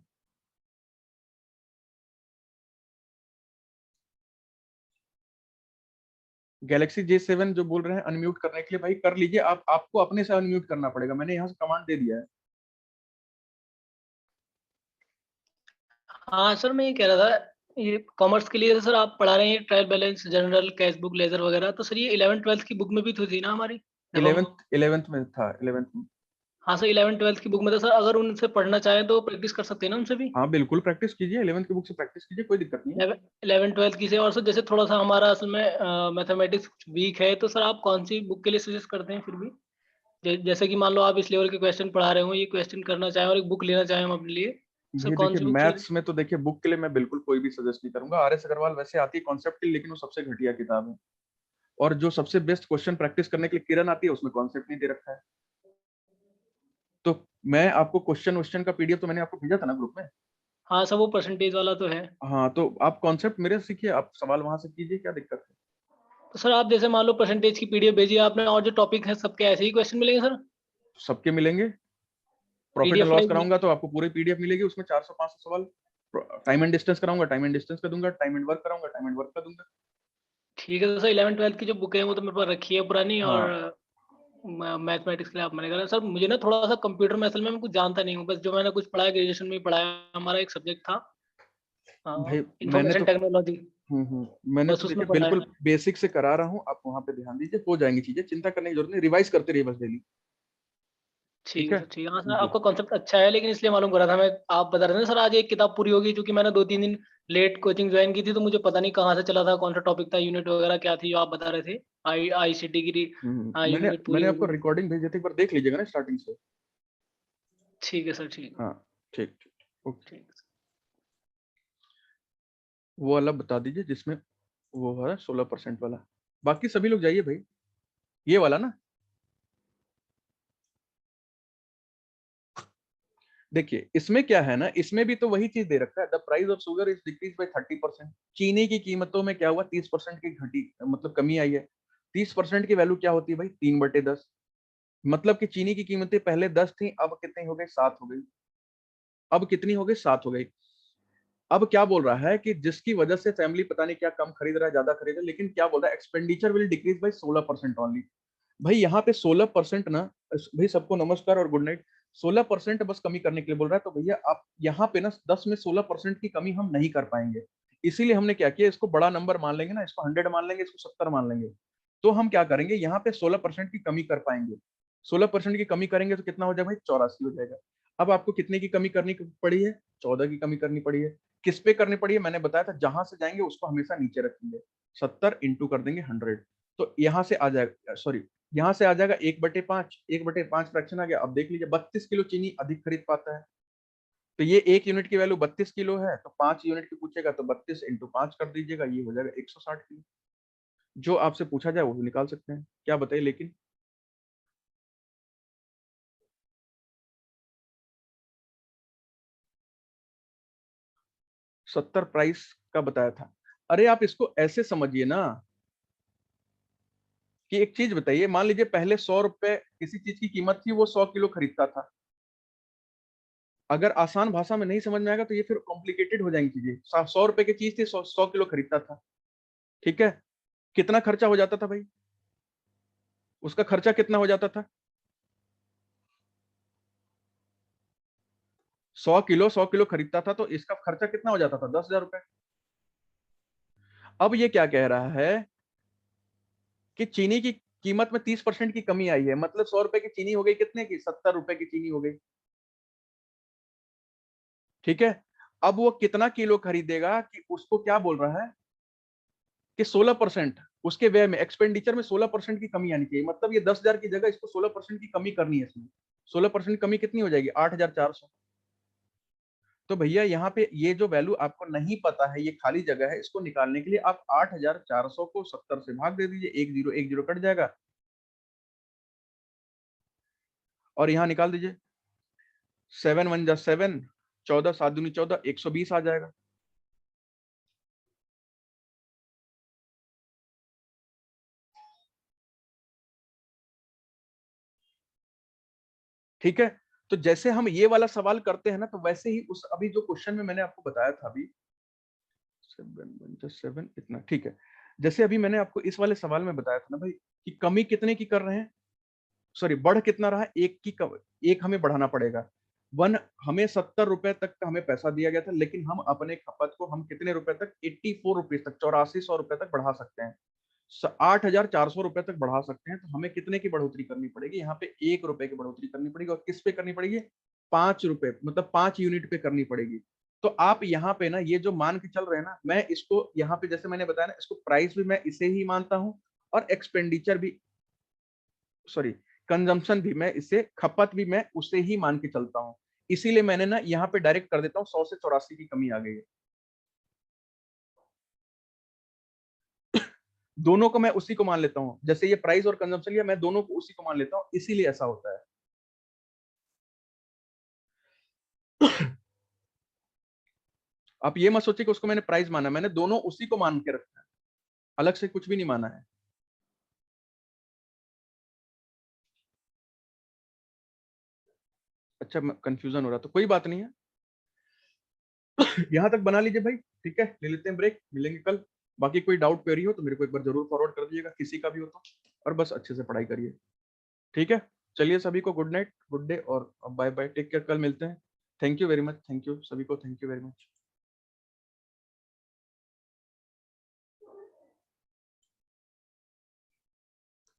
गैलेक्सी J7 जो बोल रहे हैं अनम्यूट करने के लिए, भाई कर लीजिए आप, आपको अपने से अनम्यूट करना पड़ेगा, मैंने यहाँ से कमांड दे दिया है। हाँ सर, मैं ये कह रहा था ये कॉमर्स के लिए सर आप पढ़ा रहे हैं trial balance, journal, cash book, ledger वगैरह, तो सर ये 11th-12th की बुक में भी तो थी ना हमारी? जब हम 11th में था, 11th में। हाँ सर 11th-12th की बुक में था सर, अगर उनसे पढ़ना चाहें तो प्रैक्टिस कर सकते हैं ना उनसे भी? हाँ बिल्कुल प्रैक्टिस कीजिए, 11th की बुक से प्रैक्टिस कीजिए, कोई दिक्कत नहीं है। 11th-12th की से। और सर जैसे थोड़ा सा हमारा असल में मैथमेटिक्स वीक है, तो सर आप कौन सी बुक के लिए सजेस्ट करते हैं फिर भी? जैसे कि मान लो आप इस लेवल के क्वेश्चन पढ़ा रहे हो, ये क्वेश्चन करना चाहें और एक बुक लेना चाहें हम अपने लिए, सर भाई कौन देखिए सी बुक मैथ्स में तो देखिए बुक के लिए मैं बिल्कुल कोई भी सजेस्ट नहीं करूंगा। आर एस अग्रवाल वैसे आती है कॉन्सेप्ट के लिए, लेकिन वो सबसे घटिया किताब है। और जो सबसे बेस्ट क्वेश्चन प्रैक्टिस करने के लिए किरण आती है, उसमें कॉन्सेप्ट नहीं दे रखा है। तो मैं आपको क्वेश्चन का पीडीएफ तो मैंने आपको भेजा था ना ग्रुप में। हाँ सर वो परसेंटेज वाला तो है। हाँ तो आप कॉन्सेप्ट मेरे से सीखिए, आप सवाल वहां से कीजिए, क्या दिक्कत है। तो सर आप जैसे मान लो परसेंटेज की पीडीएफ भेजी आपने, और जो टॉपिक है सबके ऐसे ही क्वेश्चन मिलेंगे सर? सबके मिलेंगे। Profit and PDF loss like कराऊंगा तो आपको पूरी पीडीएफ मिलेगी, उसमें 400-500 सवाल। टाइम एंड डिस्टेंस कराऊंगा, टाइम एंड डिस्टेंस का दूंगा। टाइम एंड वर्क कराऊंगा, टाइम एंड वर्क का दूंगा। ठीक है। तो सर 11th-12th की जो बुक है वो तो मेरे पास रखी है पुरानी, और हाँ मैथमेटिक्स के लिए आप मैंने कहा सर, मुझे ना थोड़ा सा कंप्यूटर में असल में मैं कुछ जानता नहीं हूँ, बस जो मैंने कुछ पढ़ा है ग्रेजुएशन में ही पढ़ा है, हमारा एक सब्जेक्ट था भाई मैंने इंफॉर्मेशन तो टेक्नोलॉजी, मैंने बस तो उसमें देखिए पढ़ा बिल्कुल है। बेसिक से करा रहा हूँ। आप वहां पे ध्यान दीजिए, हो जाएंगी चीजें, चिंता करने की जरूरत नहीं, रिवाइज करते रहिए बस डेली। ठीक ठीक है है सर, ठीक है। हाँ सर जी। आपका कॉन्सेप्ट अच्छा है, लेकिन इसलिए मालूम कर रहा था मैं, आप बता रहे थे ना सर आज एक किताब पूरी होगी, क्योंकि मैंने 2-3 दिन लेट कोचिंग ज्वाइन की थी, तो मुझे पता नहीं कहाँ से चला था, कौन सा टॉपिक था, यूनिट वगैरह क्या थी जो आप बता रहे थे। आईसीटी की मैंने यूनिट पूरी मैंने आपको होगी। रिकॉर्डिंग भेजी थी, एक बार देख लीजिएगा ना स्टार्टिंग से। ठीक है सर, ठीक हाँ ठीक ठीक ओके। ठीक। वो वाला बता दीजिए जिसमें वो है 16% वाला। बाकी सभी लोग जाइए भाई, ये वाला ना। देखिए इसमें क्या है ना, इसमें भी तो वही चीज दे रखा है, the price of sugar is decrease by 30%। चीनी की कीमतों में क्या हुआ, 30% की घटी, मतलब कमी आई है। 30% की वैल्यू क्या होती है भाई, 3/10। मतलब कि चीनी की कीमतें पहले 10 थी, अब कितनी हो गई, 7 हो गई। अब कितनी हो गई, 7 हो गई। अब क्या बोल रहा है कि जिसकी वजह से फैमिली पता नहीं क्या कम खरीद रहा है, ज्यादा खरीद रहा है, लेकिन क्या बोल रहा है, expenditure will decrease by 16% only. भाई यहाँ पे 16% ना, भाई सबको नमस्कार और गुड नाइट। 16% बस कमी करने के लिए बोल रहा है, तो भैया आप यहाँ पे ना 10 में 16% की कमी हम नहीं कर पाएंगे। इसीलिए हमने क्या किया, इसको बड़ा नंबर मान लेंगे ना, इसको 100 मान लेंगे, इसको 70 मान लेंगे। तो हम क्या करेंगे, यहाँ पे 16% की कमी कर पाएंगे। 16% की कमी करेंगे तो कितना हो जाएगा भाई, 84 हो जाएगा। अब आपको कितने की कमी करनी पड़ी है, 14 की कमी करनी पड़ी है। किस पे करनी पड़ी है, मैंने बताया था, जहां से जाएंगे उसको हमेशा नीचे रखेंगे। 70 इंटू कर देंगे 100। तो यहाँ से आ जाएगा, सॉरी, यहाँ से आ जाएगा 1/5। 1/5 फ्रैक्शन आ गया। अब देख लीजिए 32 किलो चीनी अधिक खरीद पाता है। तो ये एक यूनिट की वैल्यू 32 किलो है, तो 5 यूनिट की पूछेगा तो 32 इंटू 5 कर दीजिएगा, ये हो जाएगा 160 किलो। जो आपसे पूछा जाए वो भी निकाल सकते हैं, क्या बताइए लेकिन। 70 प्राइस का बताया था। अरे आप इसको ऐसे समझिए ना, कि एक चीज बताइए, मान लीजिए पहले 100 रुपए किसी चीज की कीमत थी, वो 100 किलो खरीदता था। अगर आसान भाषा में नहीं समझ में आएगा तो ये फिर कॉम्प्लिकेटेड हो जाएंगी चीजें। 100 रुपए की चीज थी, 100 किलो खरीदता था। ठीक है, कितना खर्चा हो जाता था भाई, उसका खर्चा कितना हो जाता था। 100 किलो खरीदता था, तो इसका खर्चा कितना हो जाता था, 10,000 रुपए। अब ये क्या कह रहा है कि चीनी की कीमत में 30% की कमी आई है, मतलब 100 रुपए की चीनी हो गई कितने की, 70 रुपए की चीनी हो गई। ठीक है, अब वो कितना किलो खरीदेगा, कि उसको क्या बोल रहा है कि 16% उसके व्यय में, एक्सपेंडिचर में 16% की कमी आनी चाहिए। मतलब ये 10,000 की जगह इसको 16% की कमी करनी है इसमें। 16% कमी कितनी हो जाएगी, 8,400। तो भैया यहाँ पे ये जो वैल्यू आपको नहीं पता है, ये खाली जगह है, इसको निकालने के लिए आप 8,400 को 70 से भाग दे दीजिए, एक जीरो कट जाएगा, और यहाँ निकाल दीजिए। 7 1 जा 7, 14 7 दूनी 14, 120 आ जाएगा। ठीक है, तो जैसे हम ये वाला सवाल करते हैं ना, तो वैसे ही उस अभी जो क्वेश्चन में मैंने आपको बताया था अभी, 7 इतना, ठीक है। जैसे अभी मैंने आपको इस वाले सवाल में बताया था ना भाई, कि कमी कितने की कर रहे हैं, सॉरी बढ़ कितना रहा है, एक की एक हमें बढ़ाना पड़ेगा। हमें 70 रुपए तक का हमें पैसा दिया गया था, लेकिन हम अपने खपत को हम कितने रुपए तक, 84 रुपीज तक, 8400 रुपए तक बढ़ा सकते हैं, 8,400 रुपए तक बढ़ा सकते हैं। तो हमें कितने की बढ़ोतरी करनी पड़ेगी, यहाँ पे 1 रुपए की बढ़ोतरी करनी पड़ेगी, और किस पे करनी पड़ेगी, 5 रुपए, मतलब 5 यूनिट पे करनी पड़ेगी। तो आप यहाँ पे ना ये जो मान के चल रहे हैं ना, मैं इसको यहाँ पे जैसे मैंने बताया ना, इसको प्राइस भी मैं इसे ही मानता हूँ, और एक्सपेंडिचर भी, सॉरी, कंजम्पशन भी मैं इसे, खपत भी मैं उसे ही मान के चलता हूँ। इसीलिए मैंने ना यहाँ पे डायरेक्ट कर देता हूँ, 100 से 84 की कमी आ गई है। दोनों को मैं उसी को मान लेता हूँ, जैसे ये प्राइस और कंजम्पशन लिया, मैं दोनों को उसी को मान लेता हूँ, इसीलिए ऐसा होता है। आप ये मत सोचिए कि उसको मैंने प्राइस माना, मैंने दोनों उसी को मान के रखा है, अलग से कुछ भी नहीं माना है। अच्छा, कंफ्यूजन हो रहा तो कोई बात नहीं है। यहां तक बना लीजिए भाई, ठीक है, ले लेते हैं ब्रेक, मिलेंगे कल। बाकी कोई डाउट क्वेरी हो तो मेरे को एक बार जरूर फॉरवर्ड कर दीजिएगा, किसी का भी हो तो, और बस अच्छे से पढ़ाई करिए, ठीक है। चलिए सभी को गुड नाइट, गुड डे, और बाय बाय, टेक केयर, कल मिलते हैं। Thank you very much, thank you सभी को, थैंक यू वेरी मच।